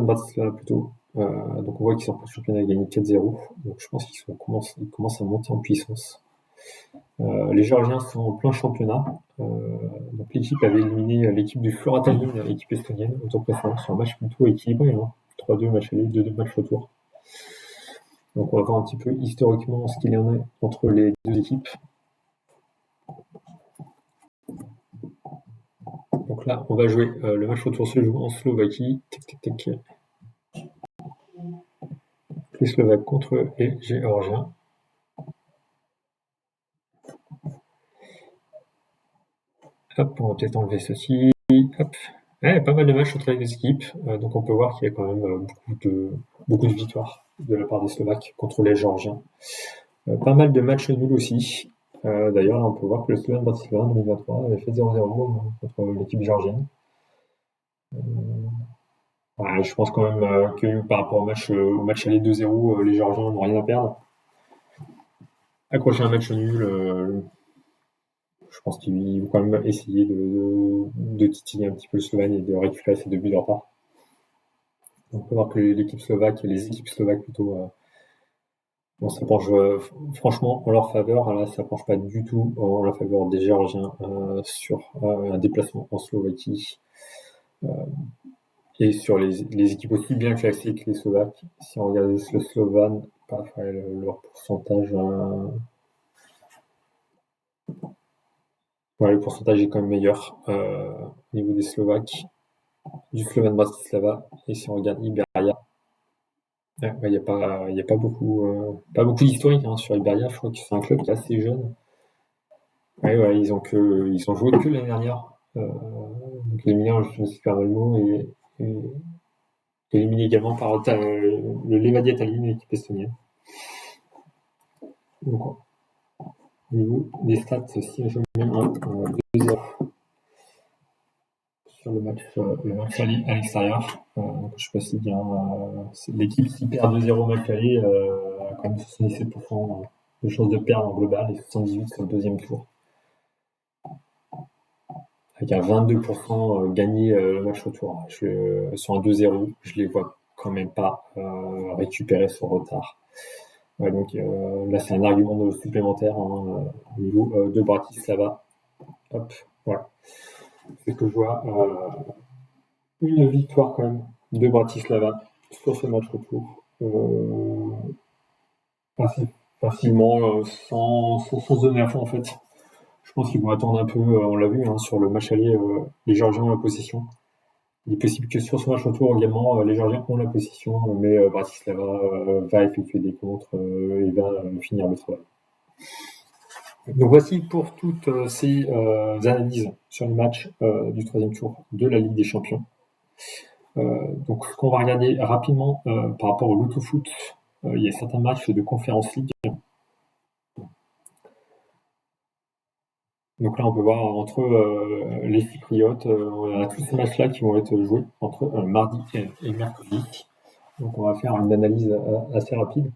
Bratislava plutôt. Donc on voit qu'ils sont pour le championnat à gagner 4-0. Donc je pense qu'ils commencent à monter en puissance. Les Géorgiens sont en plein championnat. Donc l'équipe avait éliminé l'équipe du Flora Tallinn, l'équipe estonienne, au tour précédent, sur un match plutôt équilibré. Hein. 3-2 match aller, 2-2 match retour. Donc on va voir un petit peu historiquement ce qu'il y en a entre les deux équipes. Donc là, on va jouer le match retour se joue en Slovaquie. Les Slovaques contre les Géorgiens. Hop, on va peut-être enlever ceci. Hop. Ouais, pas mal de matchs entre les deux équipes. Donc on peut voir qu'il y a quand même beaucoup de victoires de la part des Slovaques contre les Géorgiens. Pas mal de matchs nuls aussi. D'ailleurs, là, on peut voir que le Slovan Bratislava en 2023 avait fait 0-0 contre l'équipe géorgienne. Ouais, je pense quand même que par rapport au match aller 2-0, les Géorgiens n'ont rien à perdre. Accrocher un match nul, je pense qu'ils vont quand même essayer de titiller un petit peu le Slovan et de récupérer ces 2 buts de retard. On peut voir que les équipes slovaques plutôt, bon, ça penche franchement en leur faveur. Là, ça penche pas du tout en la faveur des Géorgiens sur un déplacement en Slovaquie. Et sur les équipes aussi bien classées que les Slovaques. Si on regarde le Slovan, leur pourcentage, le pourcentage est quand même meilleur au niveau des Slovaques, du Slovan Bratislava. Et si on regarde Iberia, il n'y a pas beaucoup d'historique sur Iberia. Je crois que c'est un club qui est assez jeune. Ils ont joué que l'année dernière. Donc éliminés en Super Malmo et éliminé également par le Levadia Tallinn, l'équipe estonienne. Donc, au niveau des stats, si je mets un 2-0 sur le match aller à l'extérieur, donc je sais pas si bien l'équipe qui perd 2-0 au match aller a quand même 77% de chances de perdre en global et 78% sur le deuxième tour. Avec un 22% gagné le match retour. Sur un 2-0, je les vois quand même pas récupérer son retard. Donc là, c'est un argument supplémentaire au niveau de Bratislava. Hop, voilà. C'est ce que je vois. Une victoire quand même de Bratislava sur ce match retour. Assez facilement, sans se donner à fond en fait. Je pense qu'ils vont attendre un peu, on l'a vu sur le match aller, les Géorgiens ont la possession. Il est possible que sur ce match retour également, les Géorgiens ont la possession, mais Bratislava va effectuer des contres et va finir le travail. Donc voici pour toutes ces analyses sur les matchs du troisième tour de la Ligue des Champions. Donc ce qu'on va regarder rapidement par rapport au Loto Foot, il y a certains matchs de Conference League. Donc là on peut voir entre les Chypriotes, on a tous ces matchs-là qui vont être joués entre mardi et mercredi. Donc on va faire une analyse assez rapide.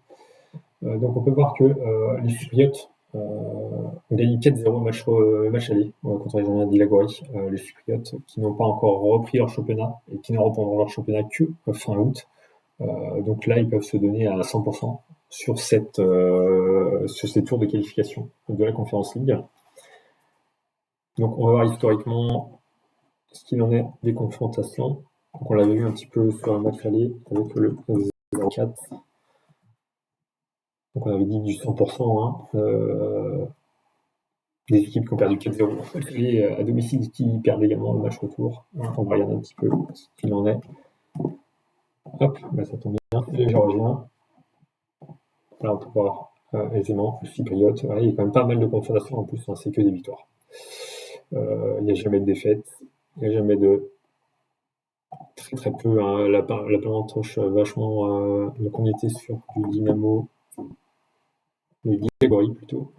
Donc on peut voir que les Chypriotes ont gagné 4-0 match aller contre les Géorgiens d'Ilagori. Les Chypriotes qui n'ont pas encore repris leur championnat et qui ne reprendront leur championnat que fin août. Donc là, ils peuvent se donner à 100% sur ces tours de qualification de la Conference League. Donc on va voir historiquement ce qu'il en est des confrontations. Donc on l'avait vu un petit peu sur le match aller avec le 0-4. Donc on avait dit du 100%. Des équipes qui ont perdu 4-0 à domicile qui perdent également le match retour. On va regarder un petit peu ce qu'il en est. Hop, ça tombe bien. Les Géorgiens. Là on peut voir aisément le Chypriote. Il y a quand même pas mal de confrontations en plus, c'est que des victoires. Il n'y a jamais de défaite. Il n'y a jamais de très peu. La penche vachement. Donc on était sur du Dynamo. Le Ilagori plutôt.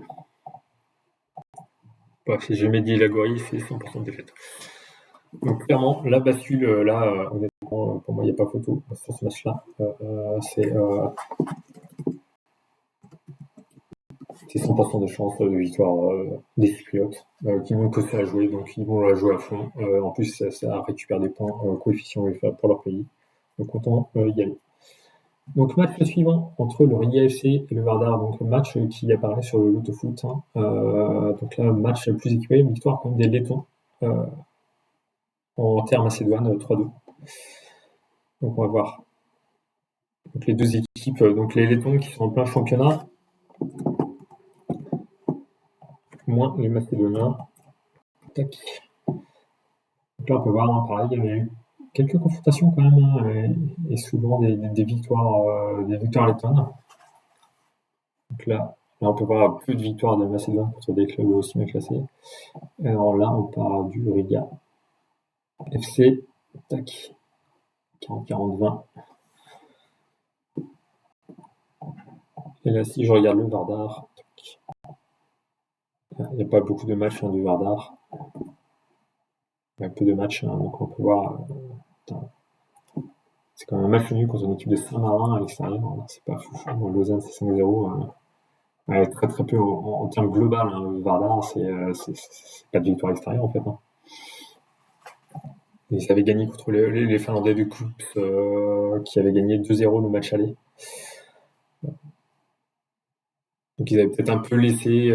Bref, si j'ai jamais dit Ilagori, c'est 100% de défaite. Donc clairement, la bascule, là, honnêtement, pour moi, il n'y a pas photo sur ce match-là. C'est 100% de chance de victoire des Cypriotes, qui n'ont que ça à jouer, donc ils vont la jouer à fond. En plus, ça récupère des points coefficients UEFA pour leur pays. Donc autant y aller. Donc match suivant entre le Riga FC et le Vardar, donc match qui apparaît sur le Loto Foot. Donc là, match plus équilibré, victoire quand même des Lettons en terre Macédoine 3-2. Donc on va voir. Donc les deux équipes, donc les Lettons qui sont en plein championnat, moins les Macédoniens. Tac. Donc là, on peut voir, hein, pareil, il y avait eu quelques confrontations quand même, hein, et souvent des victoires lettonnes. Donc là, on peut voir plus de victoires de Macédoine contre des clubs aussi bien classés. Alors là, on part du Riga FC, tac, 40-40-20. Et là, si je regarde le Vardar, il n'y a pas beaucoup de matchs, hein, du Vardar. Il y a peu de matchs, hein, donc on peut voir. C'est quand même un match nul contre une équipe de Saint-Marin à l'extérieur. C'est pas fou. Bon, Lausanne, c'est 5-0. Ouais, très très peu en termes global, hein. Le Vardar, c'est pas de victoire extérieure en fait, hein. Ils avaient gagné contre les Finlandais de Coupe, qui avaient gagné 2-0 le match aller. Donc ils avaient peut-être un peu laissé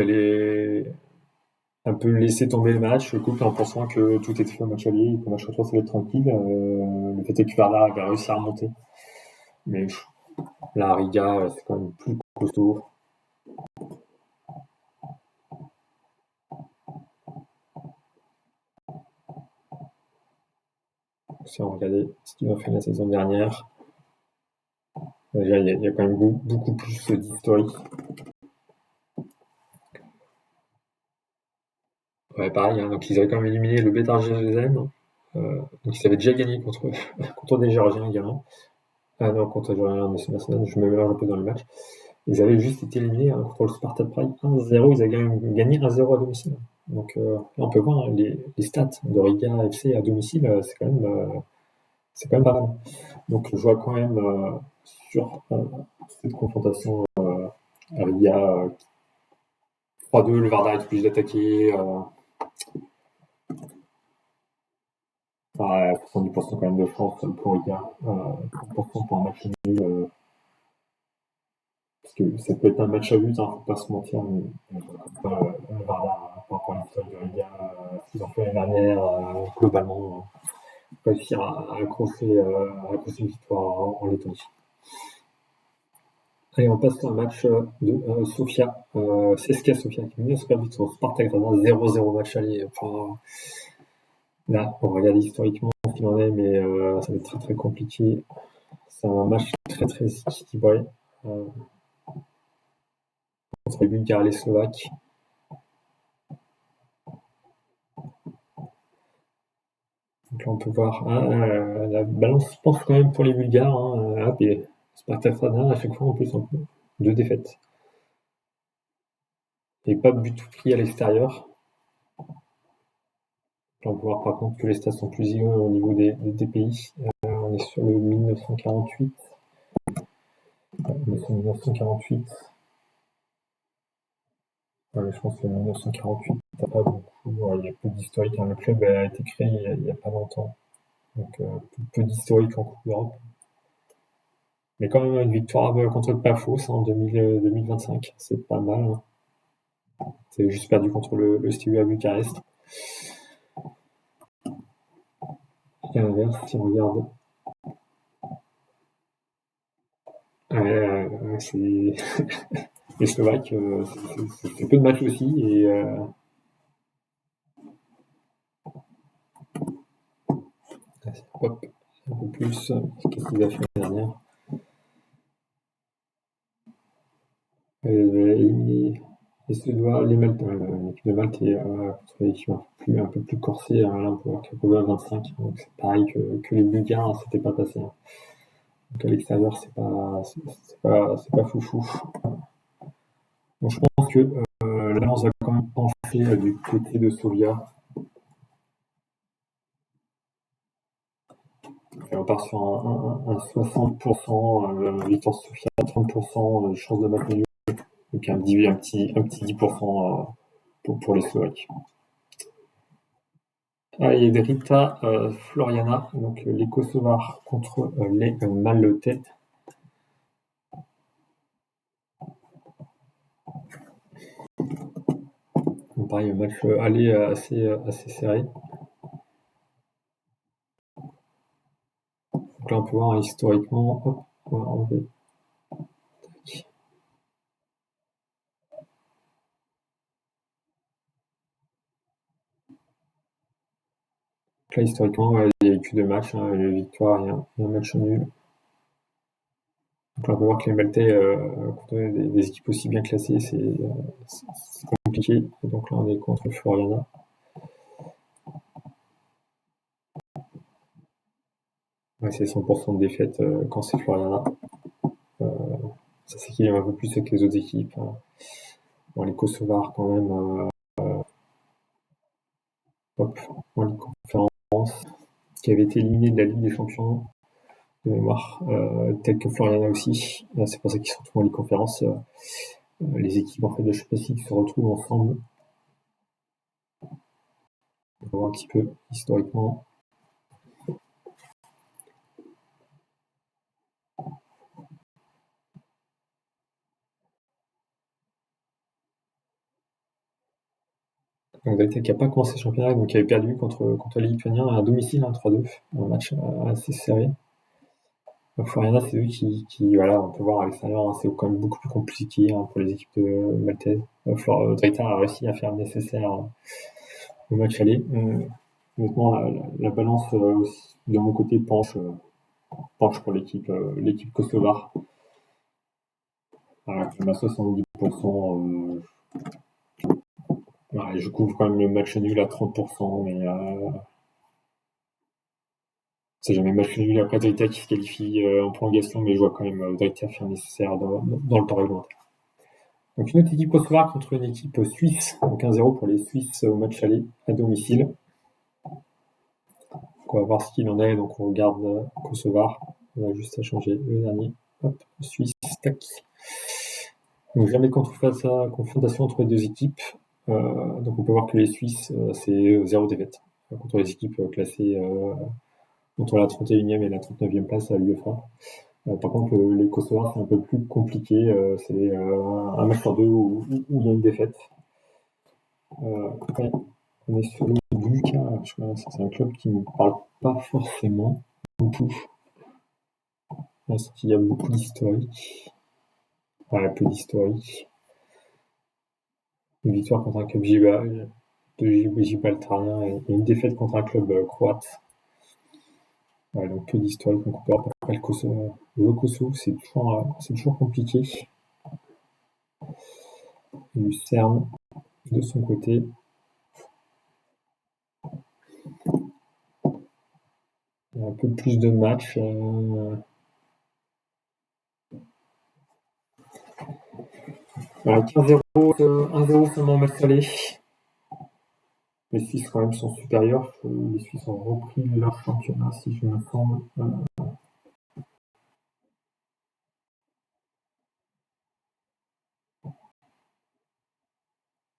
tomber le match, le couple, en pensant que tout était fait au match aller, et que le match retour ça allait être tranquille. Le fait est que Vardar avait réussi à remonter. Mais la Riga, c'est quand même plus costaud. Si on regardait ce qu'ils ont fait la saison dernière, déjà il y a quand même beaucoup plus d'historique. Ouais, pareil, hein, donc ils avaient quand même éliminé le Betar Jérusalem. Donc ils avaient déjà gagné contre, contre des Géorgiens également. Ah non, contre les Géorgiens de Macédoine, je me mélange un peu dans les matchs. Ils avaient juste été éliminés, hein, contre le Sparta de Prague 1-0, ils avaient gagné 1-0 à domicile. Donc là on peut voir, hein, les stats de Riga FC à domicile, c'est quand même pas mal. Donc je vois quand même, sur cette confrontation, Riga 3-2, le Vardar est obligé d'attaquer. Ouais, 70% quand même de chance pour Riga, 30% pour un match nul. Parce que ça peut être un match à but, hein, faut pas se mentir, mais le Vardar, par rapport à l'histoire de Riga, ce qu'ils ont fait l'année dernière, globalement, réussir à accrocher une victoire en Lettonie. Allez, on passe à un match de Sofia, CSKA Sofia, qui vient de se perdre sur Spartak Gradin, 0-0 match aller. Enfin, là, on regarde historiquement ce qu'il en est, mais ça va être très très compliqué. C'est un match très très équilibré, entre les Bulgares et les Slovaques. Donc là, on peut voir, la balance penche quand même pour les Bulgares, hein, et Spartak Gradin, à chaque fois en plus, deux défaites. Et pas de but pris à l'extérieur. On peut voir par contre que les stats sont plus égaux au niveau des pays. On est sur le 1948. On est sur 1948. Ouais, je pense que 1948, t'as pas beaucoup. Il y a peu d'historique, hein. Le club a été créé il y a pas longtemps. Donc peu d'historique en Coupe d'Europe. Mais quand même une victoire contre le Pafos, hein, en 2025. C'est pas mal, hein. C'est juste perdu contre le Steaua Bucarest. Et à l'inverse, si on regarde. C'est les Slovaques, c'est peu de matchs aussi. Et hop, un peu plus. Qu'est-ce qu'ils ont fait l'année dernière? Éliminer les Suédois, les Maltais. L'équipe de Malte est contre l'équipe un peu plus corsée, hein. Là, on peut voir Cracovia 25. Donc c'est pareil que les Bulgares, hein, c'était pas passé, hein. Donc à l'extérieur, c'est pas foufou. Donc je pense que la balance va quand même pencher du côté de Sofia. Et on part sur un 60% victoire Sofia, 30% de chance de match nul. Donc un petit 10% pour les Slovaques. Et Drita Floriana, donc les Kosovars contre les Maltais. Donc pareil, un match aller assez serré. Donc là, on peut voir, hein, historiquement, hop, on va enlever. Donc là, historiquement, il n'y a eu que 2 matchs, hein, une victoire et un match nul. Donc là, on peut voir que les Maltais, contre des équipes aussi bien classées, c'est compliqué. Et donc là, on est contre Floriana. Ouais, c'est 100% de défaite quand c'est Floriana. Ça s'équilibre un peu plus avec les autres équipes. Bon, les Kosovars, quand même, en Ligue Conférence, qui avait été éliminé de la Ligue des Champions, de mémoire, tel que Floriana aussi. C'est pour ça qu'ils se retrouvent en Ligue Conférence. Les équipes en fait de Champions League se retrouvent ensemble. On va voir un petit peu historiquement. Donc Daltek qui n'a pas commencé le championnat, donc qui avait perdu contre les Lituaniens à domicile, 3-2, un match assez serré. Donc Floriana, c'est eux qui, voilà, on peut voir à l'extérieur, hein, c'est quand même beaucoup plus compliqué pour les équipes de maltaises. Drita a réussi à faire le nécessaire au match aller. Honnêtement, la balance aussi, de mon côté penche pour l'équipe kosovare. À 70%. Je couvre quand même le match nul à 30%, mais c'est jamais match nul après Drita qui se qualifie en prolongation, mais je vois quand même Drita faire le nécessaire dans le temps réglementaire. Donc une autre équipe kosovare contre une équipe suisse, donc 1-0 pour les Suisses au match aller à domicile. Donc on va voir ce qu'il en est, donc on regarde Kosovar, on a juste à changer le dernier, hop, Suisse, tac. Donc jamais de confrontation entre les deux équipes, donc on peut voir que les Suisses, c'est 0 défaite contre les équipes classées entre la 31e et la 39e place à l'UEFA. Par contre, les Kosovars, c'est un peu plus compliqué. C'est un match sur deux où il y a une défaite. Après, on est sur le Lucas. C'est un club qui ne me parle pas forcément beaucoup. Est-ce qu'il y a beaucoup d'historique? Peu d'historique. Une victoire contre un club gibraltarien et une défaite contre un club croate. Donc peu d'historique. Donc on peut après le Kosovo, c'est toujours compliqué. Lucerne, de son côté. Il y a un peu plus de matchs. 15-0, 1-0 seulement au match aller. Les Suisses quand même sont supérieurs. Les Suisses ont repris leur championnat, si je me semble.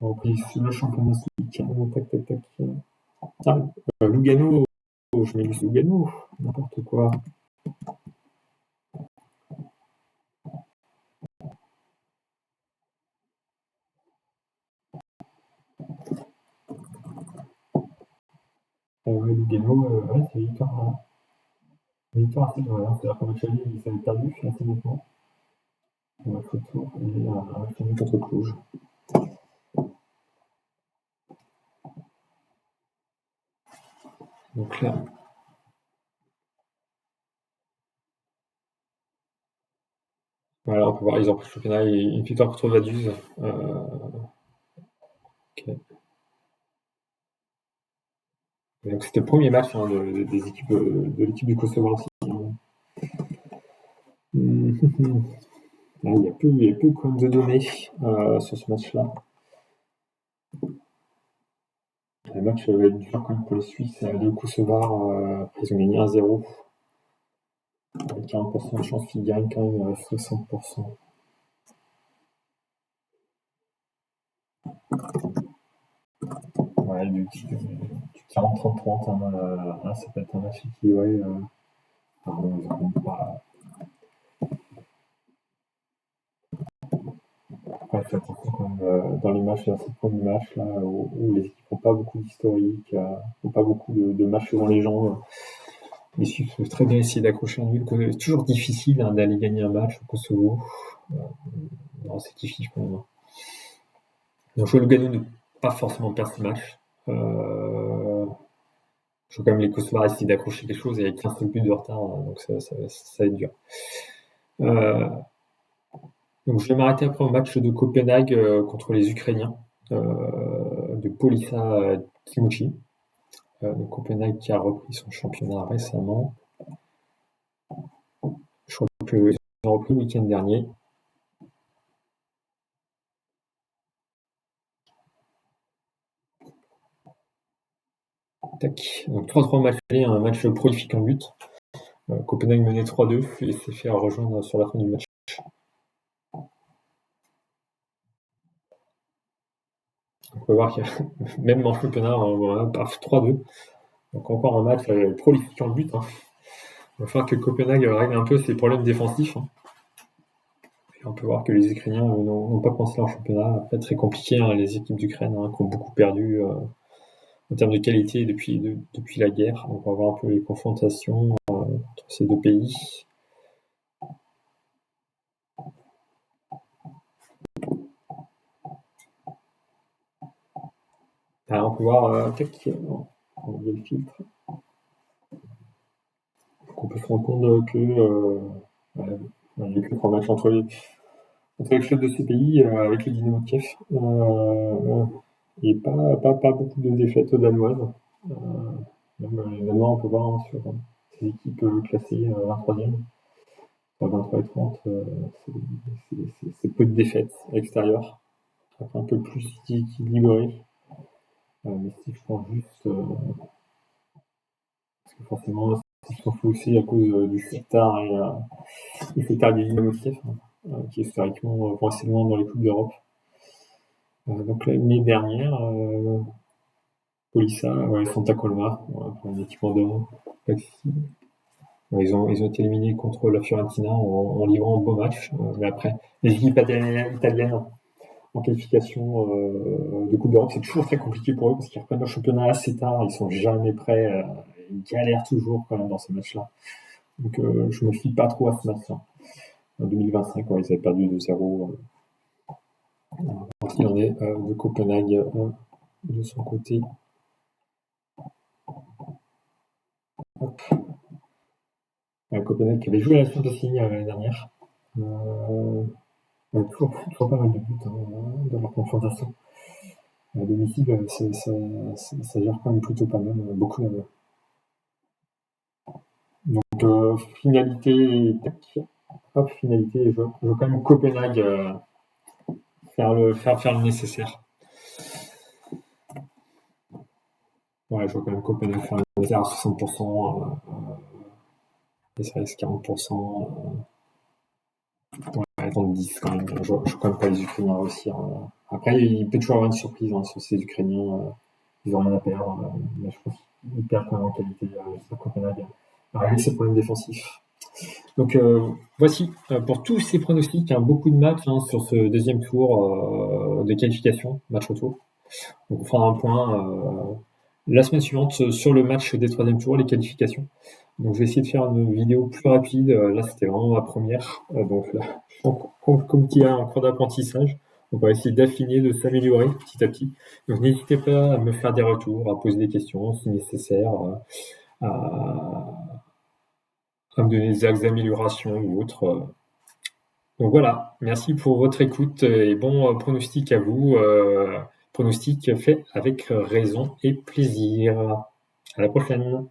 Ont repris le championnat suisse. Lugano. Je mets Lugano. N'importe quoi. Lugano, c'est victoire. Victoire assez vraie. C'est-à-dire qu'en match aller, ils avaient perdu assez nettement. On va faire le tour et un match nul contre Cluj. Donc là. Voilà, on peut voir, ils ont pris le championnat et une victoire contre Vaduz. Ok. Donc c'était le premier match des équipes de l'équipe du Kosovo aussi. Il y a peu quand même de données sur ce match-là. Le match va être dur quand même pour les Suisses. Les Kosovars, ils ont gagné 1-0. Avec 40% de chance qu'ils gagnent quand même 60%. Ouais, du 40-30-30, ça peut être un match qui, pardon, ils ont pas. Ouais, fais attention quand même dans les matchs, dans ces premiers matchs là, où les équipes n'ont pas beaucoup d'historique, n'ont pas beaucoup de matchs devant les gens. Les Suisses peuvent très bien essayer d'accrocher un nul. C'est toujours difficile d'aller gagner un match au Kosovo. C'est kiff quand même. Donc je vois Lugano ne pas forcément perdre ce match. Je vois quand même les Kosovars essayer d'accrocher quelque chose et avec 15 buts de retard, donc ça va être dur. Donc je vais m'arrêter après au match de Copenhague contre les Ukrainiens de Polissa Timuchi. Donc Copenhague qui a repris son championnat récemment. Je crois qu'ils ont repris le week-end dernier. Tac. Donc 3-3 match aller, un match prolifique en but. Copenhague menait 3-2 et s'est fait rejoindre sur la fin du match. On peut voir que même en championnat, on part 3-2. Donc encore un match prolifique en but. Il va falloir que Copenhague règle un peu ses problèmes défensifs. Et on peut voir que les Ukrainiens n'ont pas pensé leur championnat. Après, très compliqué, les équipes d'Ukraine qui ont beaucoup perdu en termes de qualité depuis la guerre. Donc on va voir un peu les confrontations entre ces deux pays. Alors, on peut voir, on va le filtre. Donc on peut se rendre compte que il n'y a que 3 matchs entre les clubs de ces pays avec le Dynamo de Kiev. Et pas beaucoup de défaites danoises. Même les Danois, on peut voir sur ces équipes classées 23e, 23 et 30, c'est peu de défaites à l'extérieur. Un peu plus équilibré. Mais si je prends juste. Parce que forcément, si je s'en fout aussi à cause du Shakhtar et du Shakhtar du Dynamo de Kiev, qui historiquement vont assez loin dans les Coupes d'Europe. Donc l'année dernière, Polissa, Santa Coloma, pour une équipe en dehors. Ils ont été éliminés contre la Fiorentina en livrant un beau match. Mais après, les équipes italiennes en qualification de Coupe d'Europe, c'est toujours très compliqué pour eux parce qu'ils reprennent leur championnat assez tard. Ils sont jamais prêts. Ils galèrent toujours quand même dans ces matchs-là. Donc je me fie pas trop à ce match-là. En 2025, ils avaient perdu 2-0. Il en est de Copenhague de son côté. Hop. Copenhague qui avait joué à la Champions League l'année dernière. Toujours pas mal de buts dans leur confrontation. À domicile, ça gère quand même plutôt pas mal, beaucoup même. Donc finalité, finalité, je veux quand même Copenhague faire le nécessaire. Ouais, je vois quand même Copenhague faire le nécessaire à 60%. Ça reste 40%. Ouais, 10 quand même. Je vois quand même pas les Ukrainiens réussir. Après, il peut toujours avoir une surprise sur ces Ukrainiens. Ils n'ont rien à perdre. Mais je pense qu'ils perdent quand même en qualité sur Copenhague à régler ses problèmes défensifs. Donc voici pour tous ces pronostics, beaucoup de matchs sur ce deuxième tour de qualification, match retour. Donc on fera un point la semaine suivante sur le match des troisième tours, les qualifications. Donc je vais essayer de faire une vidéo plus rapide. Là c'était vraiment ma première. Donc là, comme il y a un cours d'apprentissage, on va essayer d'affiner, de s'améliorer petit à petit. Donc n'hésitez pas à me faire des retours, à poser des questions si nécessaire, à me donner des axes d'amélioration ou autres. Donc voilà, merci pour votre écoute et bon pronostic à vous. Pronostic fait avec raison et plaisir. À la prochaine.